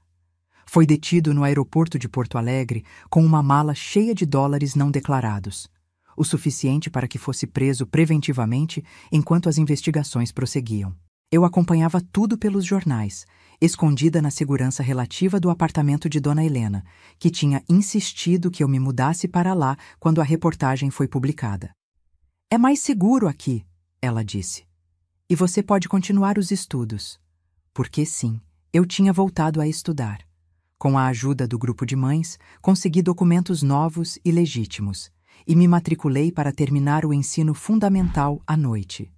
Foi detido no aeroporto de Porto Alegre com uma mala cheia de dólares não declarados, o suficiente para que fosse preso preventivamente enquanto as investigações prosseguiam. Eu acompanhava tudo pelos jornais, escondida na segurança relativa do apartamento de Dona Helena, que tinha insistido que eu me mudasse para lá quando a reportagem foi publicada. "É mais seguro aqui", ela disse. "E você pode continuar os estudos." Porque sim, eu tinha voltado a estudar. Com a ajuda do grupo de mães, consegui documentos novos e legítimos, e me matriculei para terminar o ensino fundamental à noite.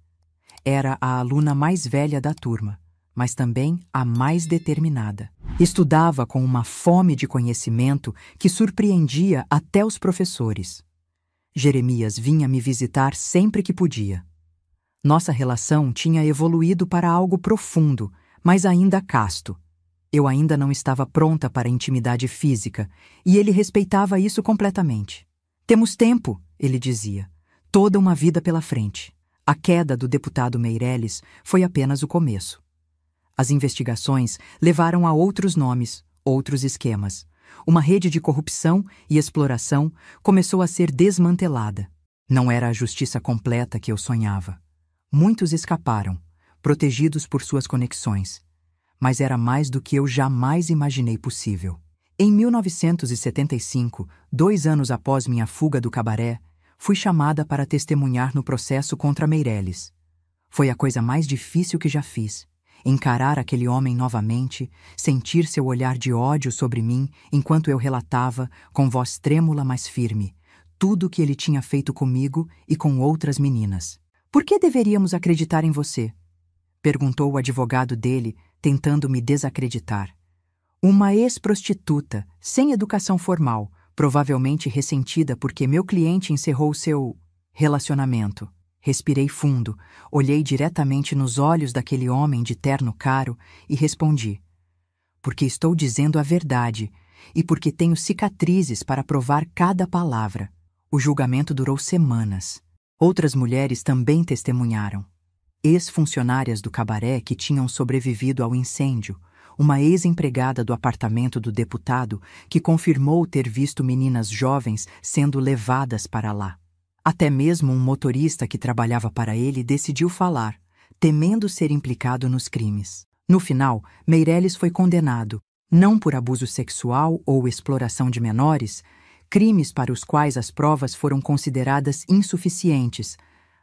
Era a aluna mais velha da turma, mas também a mais determinada. Estudava com uma fome de conhecimento que surpreendia até os professores. Jeremias vinha me visitar sempre que podia. Nossa relação tinha evoluído para algo profundo, mas ainda casto. Eu ainda não estava pronta para a intimidade física, e ele respeitava isso completamente. "Temos tempo", ele dizia. "Toda uma vida pela frente." A queda do deputado Meirelles foi apenas o começo. As investigações levaram a outros nomes, outros esquemas. Uma rede de corrupção e exploração começou a ser desmantelada. Não era a justiça completa que eu sonhava. Muitos escaparam, protegidos por suas conexões. Mas era mais do que eu jamais imaginei possível. Em 1975, 2 anos após minha fuga do cabaré, fui chamada para testemunhar no processo contra Meirelles. Foi a coisa mais difícil que já fiz. Encarar aquele homem novamente, sentir seu olhar de ódio sobre mim enquanto eu relatava, com voz trêmula mas firme, tudo o que ele tinha feito comigo e com outras meninas. "Por que deveríamos acreditar em você?" perguntou o advogado dele, tentando me desacreditar. Uma ex-prostituta, sem educação formal, provavelmente ressentida porque meu cliente encerrou seu relacionamento. Respirei fundo, olhei diretamente nos olhos daquele homem de terno caro e respondi: "Porque estou dizendo a verdade e porque tenho cicatrizes para provar cada palavra." O julgamento durou semanas. Outras mulheres também testemunharam. Ex-funcionárias do cabaré que tinham sobrevivido ao incêndio, uma ex-empregada do apartamento do deputado que confirmou ter visto meninas jovens sendo levadas para lá. Até mesmo um motorista que trabalhava para ele decidiu falar, temendo ser implicado nos crimes. No final, Meirelles foi condenado, não por abuso sexual ou exploração de menores, crimes para os quais as provas foram consideradas insuficientes,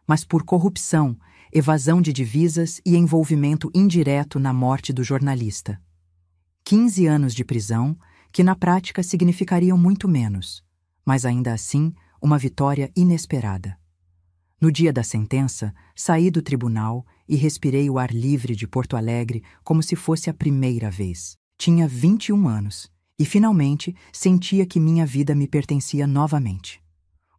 mas por corrupção, evasão de divisas e envolvimento indireto na morte do jornalista. 15 anos de prisão, que na prática significariam muito menos, mas ainda assim uma vitória inesperada. No dia da sentença, saí do tribunal e respirei o ar livre de Porto Alegre como se fosse a primeira vez. Tinha 21 anos e finalmente sentia que minha vida me pertencia novamente.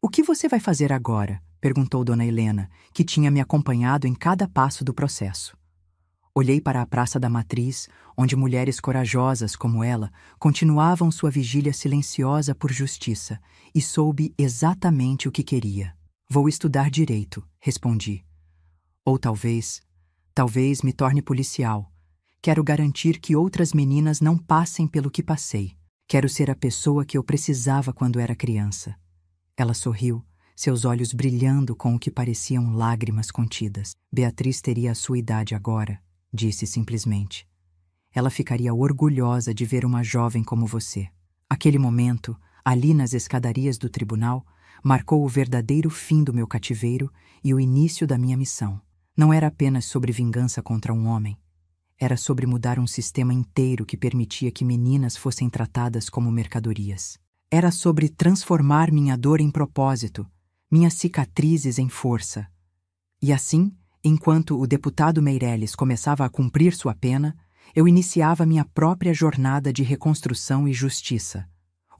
"O que você vai fazer agora?" perguntou Dona Helena, que tinha me acompanhado em cada passo do processo. Olhei para a Praça da Matriz, onde mulheres corajosas como ela continuavam sua vigília silenciosa por justiça, e soube exatamente o que queria. "Vou estudar direito", respondi. "Ou talvez me torne policial. Quero garantir que outras meninas não passem pelo que passei. Quero ser a pessoa que eu precisava quando era criança." Ela sorriu, seus olhos brilhando com o que pareciam lágrimas contidas. "Beatriz teria a sua idade agora", disse simplesmente. "Ela ficaria orgulhosa de ver uma jovem como você." Aquele momento, ali nas escadarias do tribunal, marcou o verdadeiro fim do meu cativeiro e o início da minha missão. Não era apenas sobre vingança contra um homem. Era sobre mudar um sistema inteiro que permitia que meninas fossem tratadas como mercadorias. Era sobre transformar minha dor em propósito, minhas cicatrizes em força. E assim, enquanto o deputado Meirelles começava a cumprir sua pena, eu iniciava minha própria jornada de reconstrução e justiça.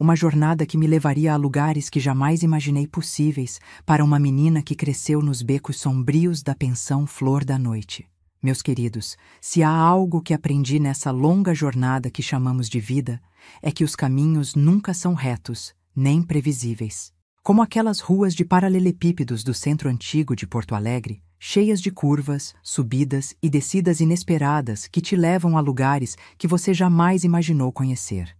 Uma jornada que me levaria a lugares que jamais imaginei possíveis para uma menina que cresceu nos becos sombrios da pensão Flor da Noite. Meus queridos, se há algo que aprendi nessa longa jornada que chamamos de vida, é que os caminhos nunca são retos, nem previsíveis. Como aquelas ruas de paralelepípedos do centro antigo de Porto Alegre, cheias de curvas, subidas e descidas inesperadas que te levam a lugares que você jamais imaginou conhecer.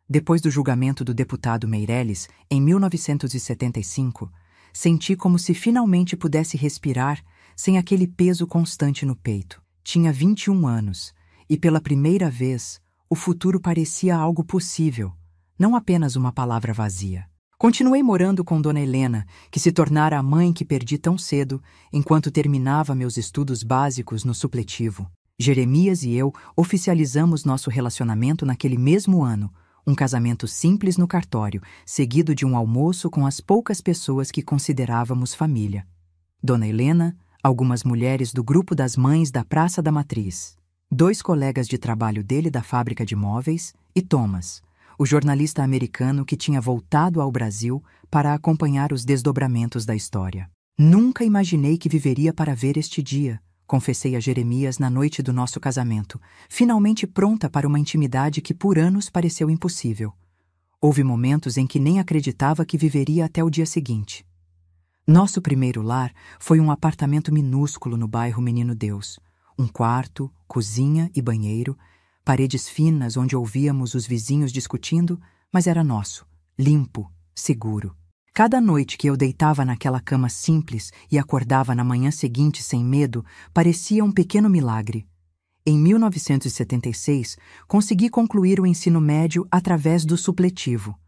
Depois do julgamento do deputado Meirelles, em 1975, senti como se finalmente pudesse respirar sem aquele peso constante no peito. Tinha 21 anos e, pela primeira vez, o futuro parecia algo possível, não apenas uma palavra vazia. Continuei morando com Dona Helena, que se tornara a mãe que perdi tão cedo, enquanto terminava meus estudos básicos no supletivo. Jeremias e eu oficializamos nosso relacionamento naquele mesmo ano, um casamento simples no cartório, seguido de um almoço com as poucas pessoas que considerávamos família. Dona Helena, algumas mulheres do grupo das mães da Praça da Matriz, 2 colegas de trabalho dele da fábrica de móveis e Thomas, o jornalista americano que tinha voltado ao Brasil para acompanhar os desdobramentos da história. Nunca imaginei que viveria para ver este dia, confessei a Jeremias na noite do nosso casamento, finalmente pronta para uma intimidade que por anos pareceu impossível. Houve momentos em que nem acreditava que viveria até o dia seguinte. Nosso primeiro lar foi um apartamento minúsculo no bairro Menino Deus. Um quarto, cozinha e banheiro, paredes finas onde ouvíamos os vizinhos discutindo, mas era nosso, limpo, seguro. Cada noite que eu deitava naquela cama simples e acordava na manhã seguinte sem medo, parecia um pequeno milagre. Em 1976, consegui concluir o ensino médio através do supletivo.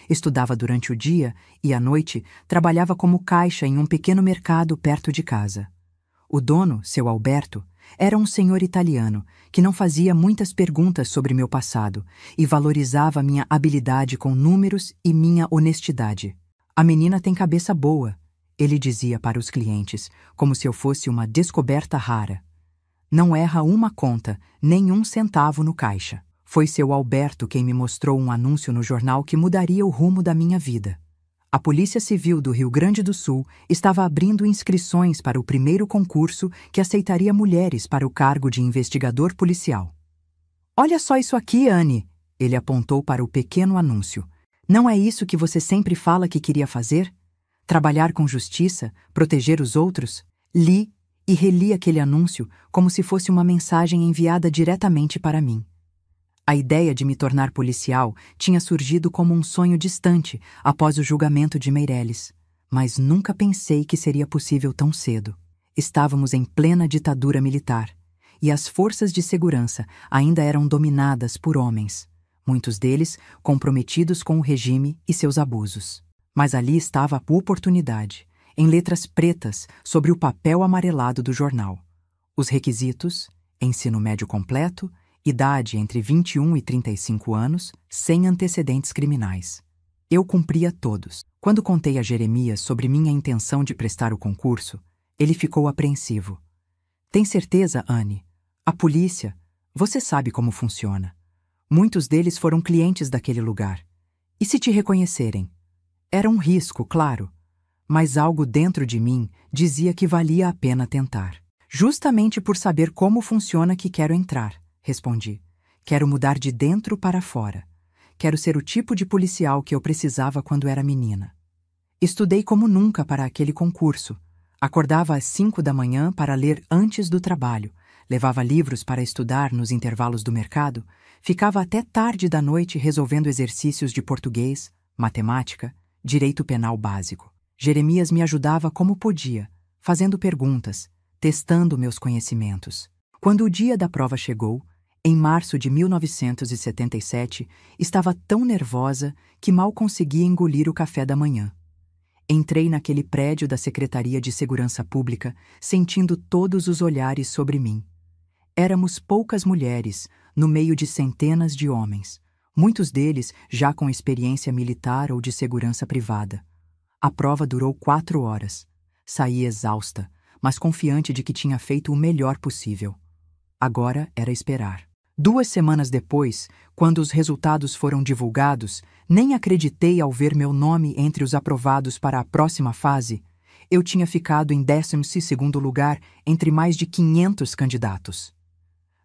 Estudava durante o dia e, à noite, trabalhava como caixa em um pequeno mercado perto de casa. O dono, seu Alberto, era um senhor italiano que não fazia muitas perguntas sobre meu passado e valorizava minha habilidade com números e minha honestidade. A menina tem cabeça boa, ele dizia para os clientes, como se eu fosse uma descoberta rara. Não erra uma conta, nem um centavo no caixa. Foi seu Alberto quem me mostrou um anúncio no jornal que mudaria o rumo da minha vida. A Polícia Civil do Rio Grande do Sul estava abrindo inscrições para o primeiro concurso que aceitaria mulheres para o cargo de investigador policial. Olha só isso aqui, Anne, ele apontou para o pequeno anúncio. Não é isso que você sempre fala que queria fazer? Trabalhar com justiça, proteger os outros? Li e reli aquele anúncio como se fosse uma mensagem enviada diretamente para mim. A ideia de me tornar policial tinha surgido como um sonho distante após o julgamento de Meirelles, mas nunca pensei que seria possível tão cedo. Estávamos em plena ditadura militar, e as forças de segurança ainda eram dominadas por homens, muitos deles comprometidos com o regime e seus abusos. Mas ali estava a oportunidade, em letras pretas sobre o papel amarelado do jornal. Os requisitos: ensino médio completo, idade entre 21 e 35 anos, sem antecedentes criminais. Eu cumpria todos. Quando contei a Jeremias sobre minha intenção de prestar o concurso, ele ficou apreensivo. Tem certeza, Anne? A polícia, você sabe como funciona. Muitos deles foram clientes daquele lugar. E se te reconhecerem? Era um risco, claro, mas algo dentro de mim dizia que valia a pena tentar. Justamente por saber como funciona que quero entrar, respondi. Quero mudar de dentro para fora. Quero ser o tipo de policial que eu precisava quando era menina. Estudei como nunca para aquele concurso. Acordava às 5 da manhã para ler antes do trabalho, levava livros para estudar nos intervalos do mercado, ficava até tarde da noite resolvendo exercícios de português, matemática, direito penal básico. Jeremias me ajudava como podia, fazendo perguntas, testando meus conhecimentos. Quando o dia da prova chegou, em março de 1977, estava tão nervosa que mal conseguia engolir o café da manhã. Entrei naquele prédio da Secretaria de Segurança Pública, sentindo todos os olhares sobre mim. Éramos poucas mulheres, no meio de centenas de homens, muitos deles já com experiência militar ou de segurança privada. A prova durou 4 horas. Saí exausta, mas confiante de que tinha feito o melhor possível. Agora era esperar. 2 semanas depois, quando os resultados foram divulgados, nem acreditei ao ver meu nome entre os aprovados para a próxima fase. Eu tinha ficado em 12º lugar entre mais de 500 candidatos.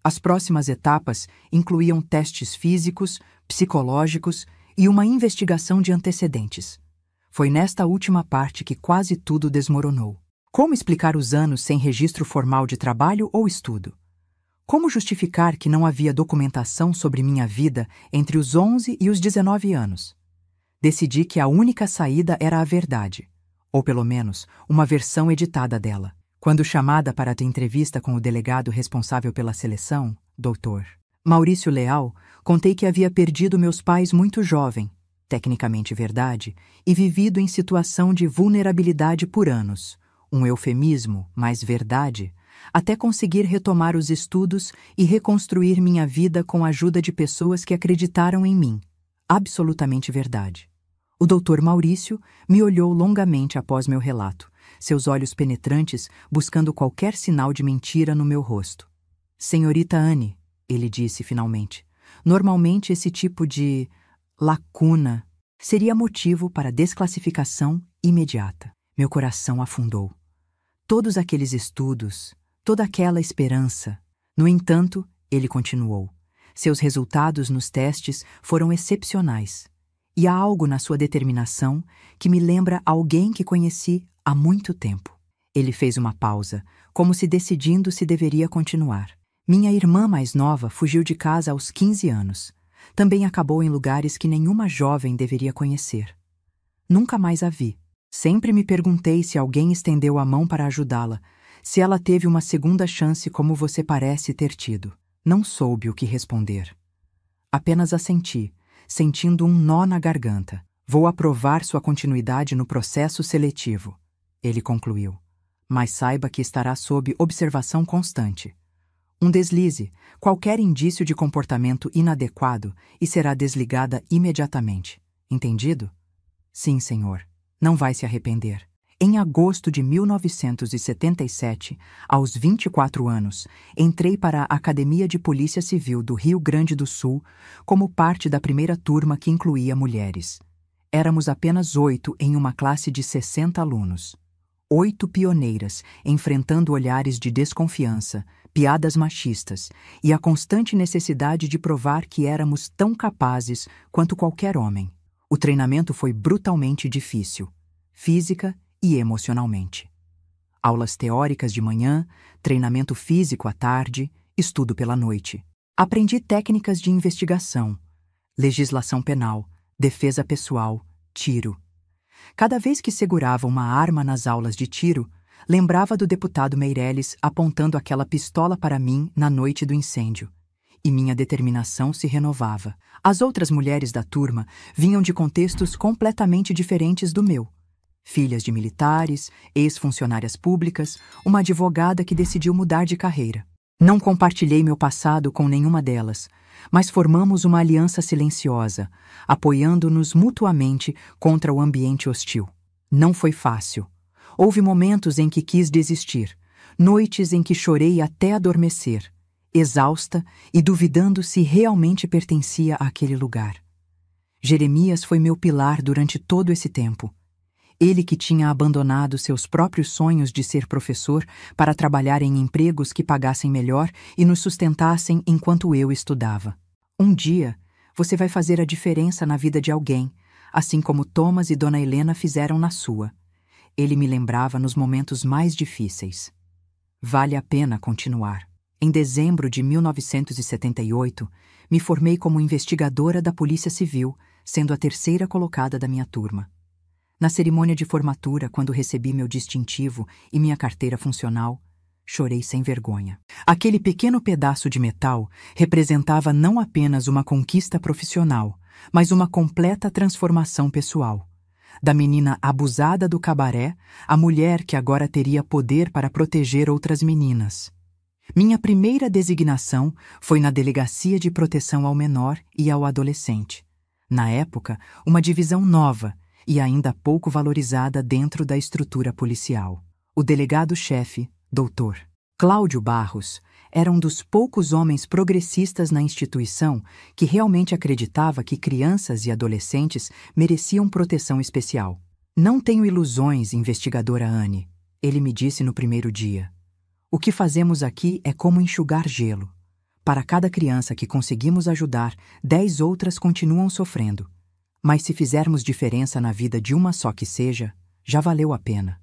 As próximas etapas incluíam testes físicos, psicológicos e uma investigação de antecedentes. Foi nesta última parte que quase tudo desmoronou. Como explicar os anos sem registro formal de trabalho ou estudo? Como justificar que não havia documentação sobre minha vida entre os 11 e os 19 anos? Decidi que a única saída era a verdade, ou pelo menos uma versão editada dela. Quando chamada para a entrevista com o delegado responsável pela seleção, Dr. Maurício Leal, contei que havia perdido meus pais muito jovem, tecnicamente verdade, e vivido em situação de vulnerabilidade por anos, um eufemismo, mas verdade, até conseguir retomar os estudos e reconstruir minha vida com a ajuda de pessoas que acreditaram em mim. Absolutamente verdade. O Dr. Maurício me olhou longamente após meu relato, seus olhos penetrantes buscando qualquer sinal de mentira no meu rosto. Senhorita Anne, ele disse finalmente, normalmente esse tipo de lacuna seria motivo para desclassificação imediata. Meu coração afundou. Todos aqueles estudos, toda aquela esperança. No entanto, ele continuou. Seus resultados nos testes foram excepcionais. E há algo na sua determinação que me lembra alguém que conheci há muito tempo. Ele fez uma pausa, como se decidindo se deveria continuar. Minha irmã mais nova fugiu de casa aos 15 anos. Também acabou em lugares que nenhuma jovem deveria conhecer. Nunca mais a vi. Sempre me perguntei se alguém estendeu a mão para ajudá-la, se ela teve uma segunda chance como você parece ter tido. Não soube o que responder. Apenas assenti, sentindo um nó na garganta. Vou aprovar sua continuidade no processo seletivo, ele concluiu. Mas saiba que estará sob observação constante. Um deslize, qualquer indício de comportamento inadequado e será desligada imediatamente. Entendido? Sim, senhor. Não vai se arrepender. Em agosto de 1977, aos 24 anos, entrei para a Academia de Polícia Civil do Rio Grande do Sul como parte da primeira turma que incluía mulheres. Éramos apenas 8 em uma classe de 60 alunos. 8 pioneiras, enfrentando olhares de desconfiança, piadas machistas e a constante necessidade de provar que éramos tão capazes quanto qualquer homem. O treinamento foi brutalmente difícil, física e emocionalmente. Aulas teóricas de manhã, treinamento físico à tarde, estudo pela noite. Aprendi técnicas de investigação, legislação penal, defesa pessoal, tiro. Cada vez que segurava uma arma nas aulas de tiro, lembrava do deputado Meirelles apontando aquela pistola para mim na noite do incêndio. E minha determinação se renovava. As outras mulheres da turma vinham de contextos completamente diferentes do meu. Filhas de militares, ex-funcionárias públicas, uma advogada que decidiu mudar de carreira. Não compartilhei meu passado com nenhuma delas, mas formamos uma aliança silenciosa, apoiando-nos mutuamente contra o ambiente hostil. Não foi fácil. Houve momentos em que quis desistir, noites em que chorei até adormecer, exausta e duvidando se realmente pertencia àquele lugar. Jeremias foi meu pilar durante todo esse tempo. Ele que tinha abandonado seus próprios sonhos de ser professor para trabalhar em empregos que pagassem melhor e nos sustentassem enquanto eu estudava. Um dia, você vai fazer a diferença na vida de alguém, assim como Thomas e Dona Helena fizeram na sua. Ele me lembrava nos momentos mais difíceis. Vale a pena continuar. Em dezembro de 1978, me formei como investigadora da Polícia Civil, sendo a terceira colocada da minha turma. Na cerimônia de formatura, quando recebi meu distintivo e minha carteira funcional, chorei sem vergonha. Aquele pequeno pedaço de metal representava não apenas uma conquista profissional, mas uma completa transformação pessoal. Da menina abusada do cabaré, à mulher que agora teria poder para proteger outras meninas. Minha primeira designação foi na Delegacia de Proteção ao Menor e ao Adolescente. Na época, uma divisão nova e ainda pouco valorizada dentro da estrutura policial. O delegado-chefe, Dr. Cláudio Barros, era um dos poucos homens progressistas na instituição que realmente acreditava que crianças e adolescentes mereciam proteção especial. Não tenho ilusões, investigadora Anne, ele me disse no primeiro dia. O que fazemos aqui é como enxugar gelo. Para cada criança que conseguimos ajudar, 10 outras continuam sofrendo. Mas se fizermos diferença na vida de uma só que seja, já valeu a pena.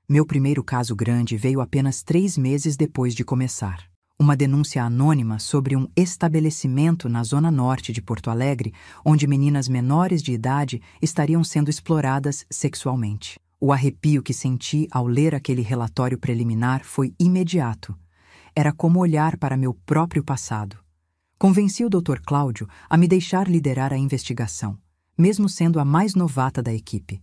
Meu primeiro caso grande veio apenas 3 meses depois de começar. Uma denúncia anônima sobre um estabelecimento na zona norte de Porto Alegre, onde meninas menores de idade estariam sendo exploradas sexualmente. O arrepio que senti ao ler aquele relatório preliminar foi imediato. Era como olhar para meu próprio passado. Convenci o Dr. Cláudio a me deixar liderar a investigação, mesmo sendo a mais novata da equipe.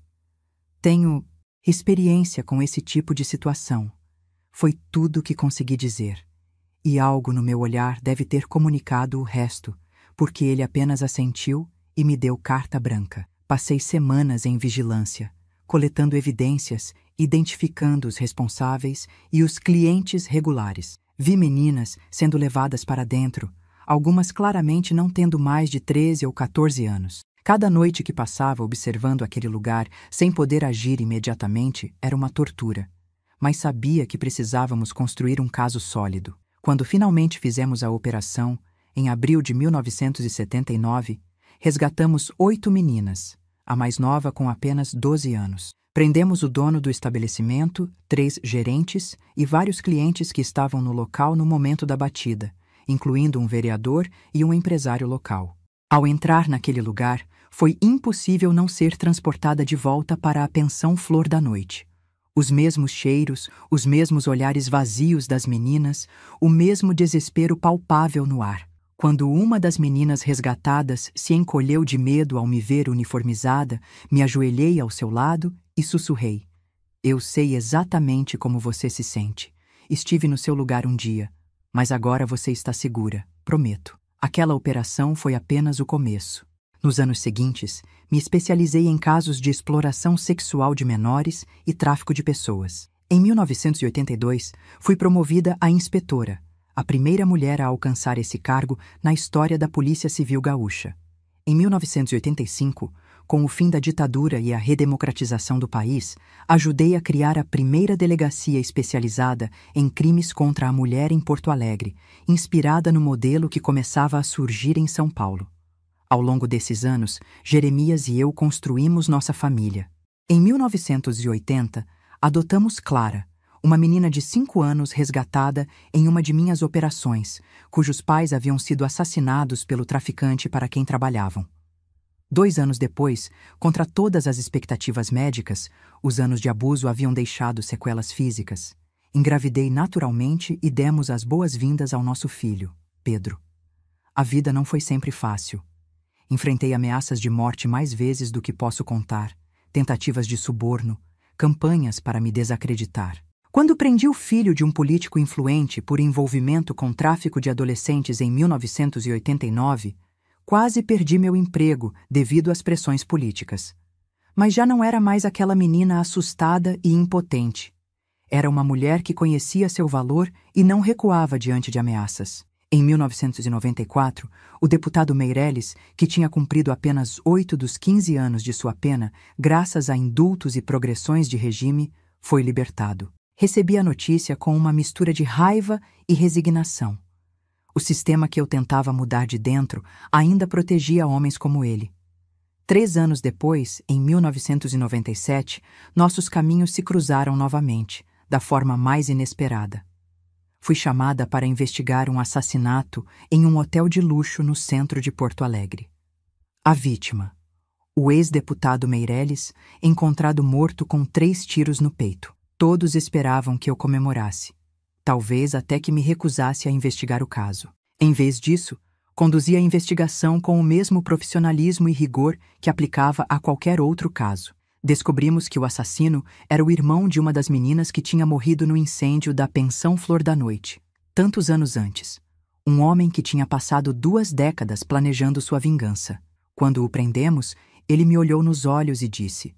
Tenho experiência com esse tipo de situação. Foi tudo o que consegui dizer. E algo no meu olhar deve ter comunicado o resto, porque ele apenas assentiu e me deu carta branca. Passei semanas em vigilância, coletando evidências, identificando os responsáveis e os clientes regulares. Vi meninas sendo levadas para dentro, algumas claramente não tendo mais de 13 ou 14 anos. Cada noite que passava observando aquele lugar, sem poder agir imediatamente, era uma tortura. Mas sabia que precisávamos construir um caso sólido. Quando finalmente fizemos a operação, em abril de 1979, resgatamos 8 meninas, a mais nova com apenas 12 anos. Prendemos o dono do estabelecimento, 3 gerentes e vários clientes que estavam no local no momento da batida, incluindo um vereador e um empresário local. Ao entrar naquele lugar, foi impossível não ser transportada de volta para a pensão Flor da Noite. Os mesmos cheiros, os mesmos olhares vazios das meninas, o mesmo desespero palpável no ar. Quando uma das meninas resgatadas se encolheu de medo ao me ver uniformizada, me ajoelhei ao seu lado e sussurrei: "Eu sei exatamente como você se sente. Estive no seu lugar um dia, mas agora você está segura, prometo." Aquela operação foi apenas o começo. Nos anos seguintes, me especializei em casos de exploração sexual de menores e tráfico de pessoas. Em 1982, fui promovida a inspetora, a primeira mulher a alcançar esse cargo na história da Polícia Civil Gaúcha. Em 1985, com o fim da ditadura e a redemocratização do país, ajudei a criar a primeira delegacia especializada em crimes contra a mulher em Porto Alegre, inspirada no modelo que começava a surgir em São Paulo. Ao longo desses anos, Jeremias e eu construímos nossa família. Em 1980, adotamos Clara, uma menina de 5 anos resgatada em uma de minhas operações, cujos pais haviam sido assassinados pelo traficante para quem trabalhavam. 2 anos depois, contra todas as expectativas médicas, os anos de abuso haviam deixado sequelas físicas. Engravidei naturalmente e demos as boas-vindas ao nosso filho, Pedro. A vida não foi sempre fácil. Enfrentei ameaças de morte mais vezes do que posso contar, tentativas de suborno, campanhas para me desacreditar. Quando prendi o filho de um político influente por envolvimento com tráfico de adolescentes em 1989, quase perdi meu emprego devido às pressões políticas. Mas já não era mais aquela menina assustada e impotente. Era uma mulher que conhecia seu valor e não recuava diante de ameaças. Em 1994, o deputado Meirelles, que tinha cumprido apenas 8 dos 15 anos de sua pena, graças a indultos e progressões de regime, foi libertado. Recebi a notícia com uma mistura de raiva e resignação. O sistema que eu tentava mudar de dentro ainda protegia homens como ele. 3 anos depois, em 1997, nossos caminhos se cruzaram novamente, da forma mais inesperada. Fui chamada para investigar um assassinato em um hotel de luxo no centro de Porto Alegre. A vítima, o ex-deputado Meirelles, encontrado morto com 3 tiros no peito. Todos esperavam que eu comemorasse, talvez até que me recusasse a investigar o caso. Em vez disso, conduzi a investigação com o mesmo profissionalismo e rigor que aplicava a qualquer outro caso. Descobrimos que o assassino era o irmão de uma das meninas que tinha morrido no incêndio da pensão Flor da Noite, tantos anos antes. Um homem que tinha passado 2 décadas planejando sua vingança. Quando o prendemos, ele me olhou nos olhos e disse: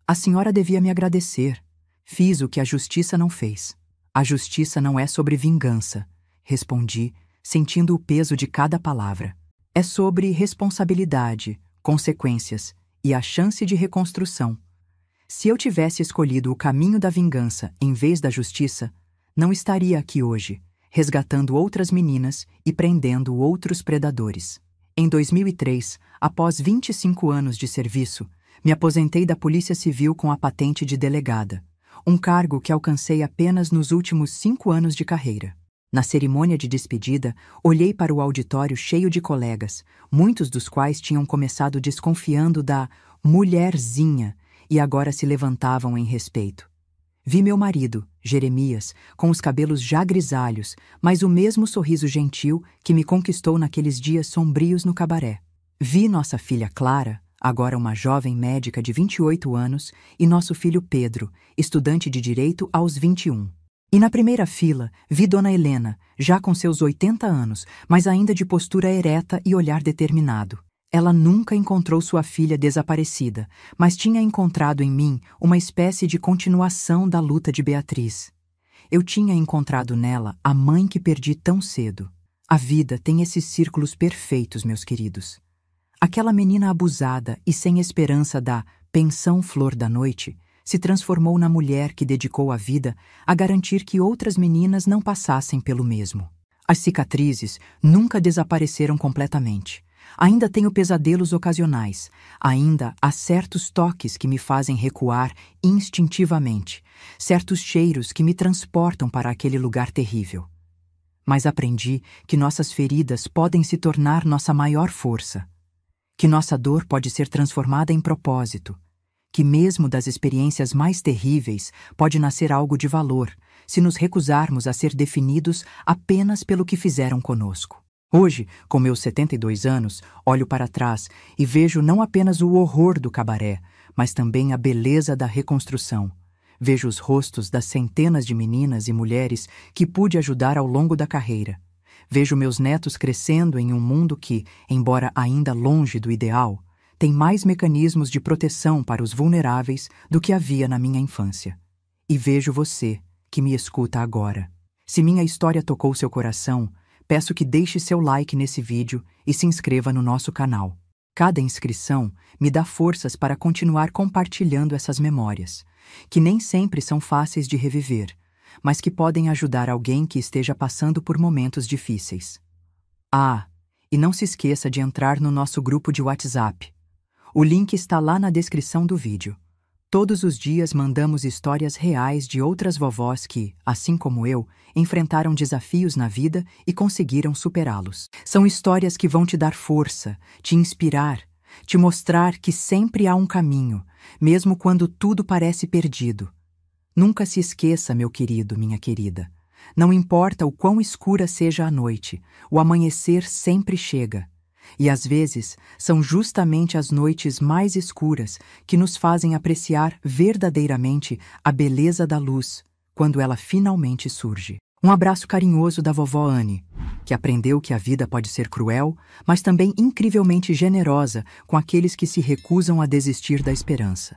"A senhora devia me agradecer. Fiz o que a justiça não fez." "A justiça não é sobre vingança", respondi, sentindo o peso de cada palavra. "É sobre responsabilidade, consequências e a chance de reconstrução. Se eu tivesse escolhido o caminho da vingança em vez da justiça, não estaria aqui hoje, resgatando outras meninas e prendendo outros predadores." Em 2003, após 25 anos de serviço, me aposentei da Polícia Civil com a patente de delegada, um cargo que alcancei apenas nos últimos 5 anos de carreira. Na cerimônia de despedida, olhei para o auditório cheio de colegas, muitos dos quais tinham começado desconfiando da mulherzinha e agora se levantavam em respeito. Vi meu marido, Jeremias, com os cabelos já grisalhos, mas o mesmo sorriso gentil que me conquistou naqueles dias sombrios no cabaré. Vi nossa filha Clara, agora uma jovem médica de 28 anos, e nosso filho Pedro, estudante de Direito aos 21. E na primeira fila, vi Dona Helena, já com seus 80 anos, mas ainda de postura ereta e olhar determinado. Ela nunca encontrou sua filha desaparecida, mas tinha encontrado em mim uma espécie de continuação da luta de Beatriz. Eu tinha encontrado nela a mãe que perdi tão cedo. A vida tem esses círculos perfeitos, meus queridos. Aquela menina abusada e sem esperança da pensão flor da noite se transformou na mulher que dedicou a vida a garantir que outras meninas não passassem pelo mesmo. As cicatrizes nunca desapareceram completamente. Ainda tenho pesadelos ocasionais, ainda há certos toques que me fazem recuar instintivamente, certos cheiros que me transportam para aquele lugar terrível. Mas aprendi que nossas feridas podem se tornar nossa maior força, que nossa dor pode ser transformada em propósito, que mesmo das experiências mais terríveis pode nascer algo de valor, se nos recusarmos a ser definidos apenas pelo que fizeram conosco. Hoje, com meus 72 anos, olho para trás e vejo não apenas o horror do cabaré, mas também a beleza da reconstrução. Vejo os rostos das centenas de meninas e mulheres que pude ajudar ao longo da carreira. Vejo meus netos crescendo em um mundo que, embora ainda longe do ideal, tem mais mecanismos de proteção para os vulneráveis do que havia na minha infância. E vejo você, que me escuta agora. Se minha história tocou seu coração, peço que deixe seu like nesse vídeo e se inscreva no nosso canal. Cada inscrição me dá forças para continuar compartilhando essas memórias, que nem sempre são fáceis de reviver, mas que podem ajudar alguém que esteja passando por momentos difíceis. Ah, e não se esqueça de entrar no nosso grupo de WhatsApp. O link está lá na descrição do vídeo. Todos os dias mandamos histórias reais de outras vovós que, assim como eu, enfrentaram desafios na vida e conseguiram superá-los. São histórias que vão te dar força, te inspirar, te mostrar que sempre há um caminho, mesmo quando tudo parece perdido. Nunca se esqueça, meu querido, minha querida. Não importa o quão escura seja a noite, o amanhecer sempre chega. E às vezes, são justamente as noites mais escuras que nos fazem apreciar verdadeiramente a beleza da luz, quando ela finalmente surge. Um abraço carinhoso da vovó Anne, que aprendeu que a vida pode ser cruel, mas também incrivelmente generosa com aqueles que se recusam a desistir da esperança.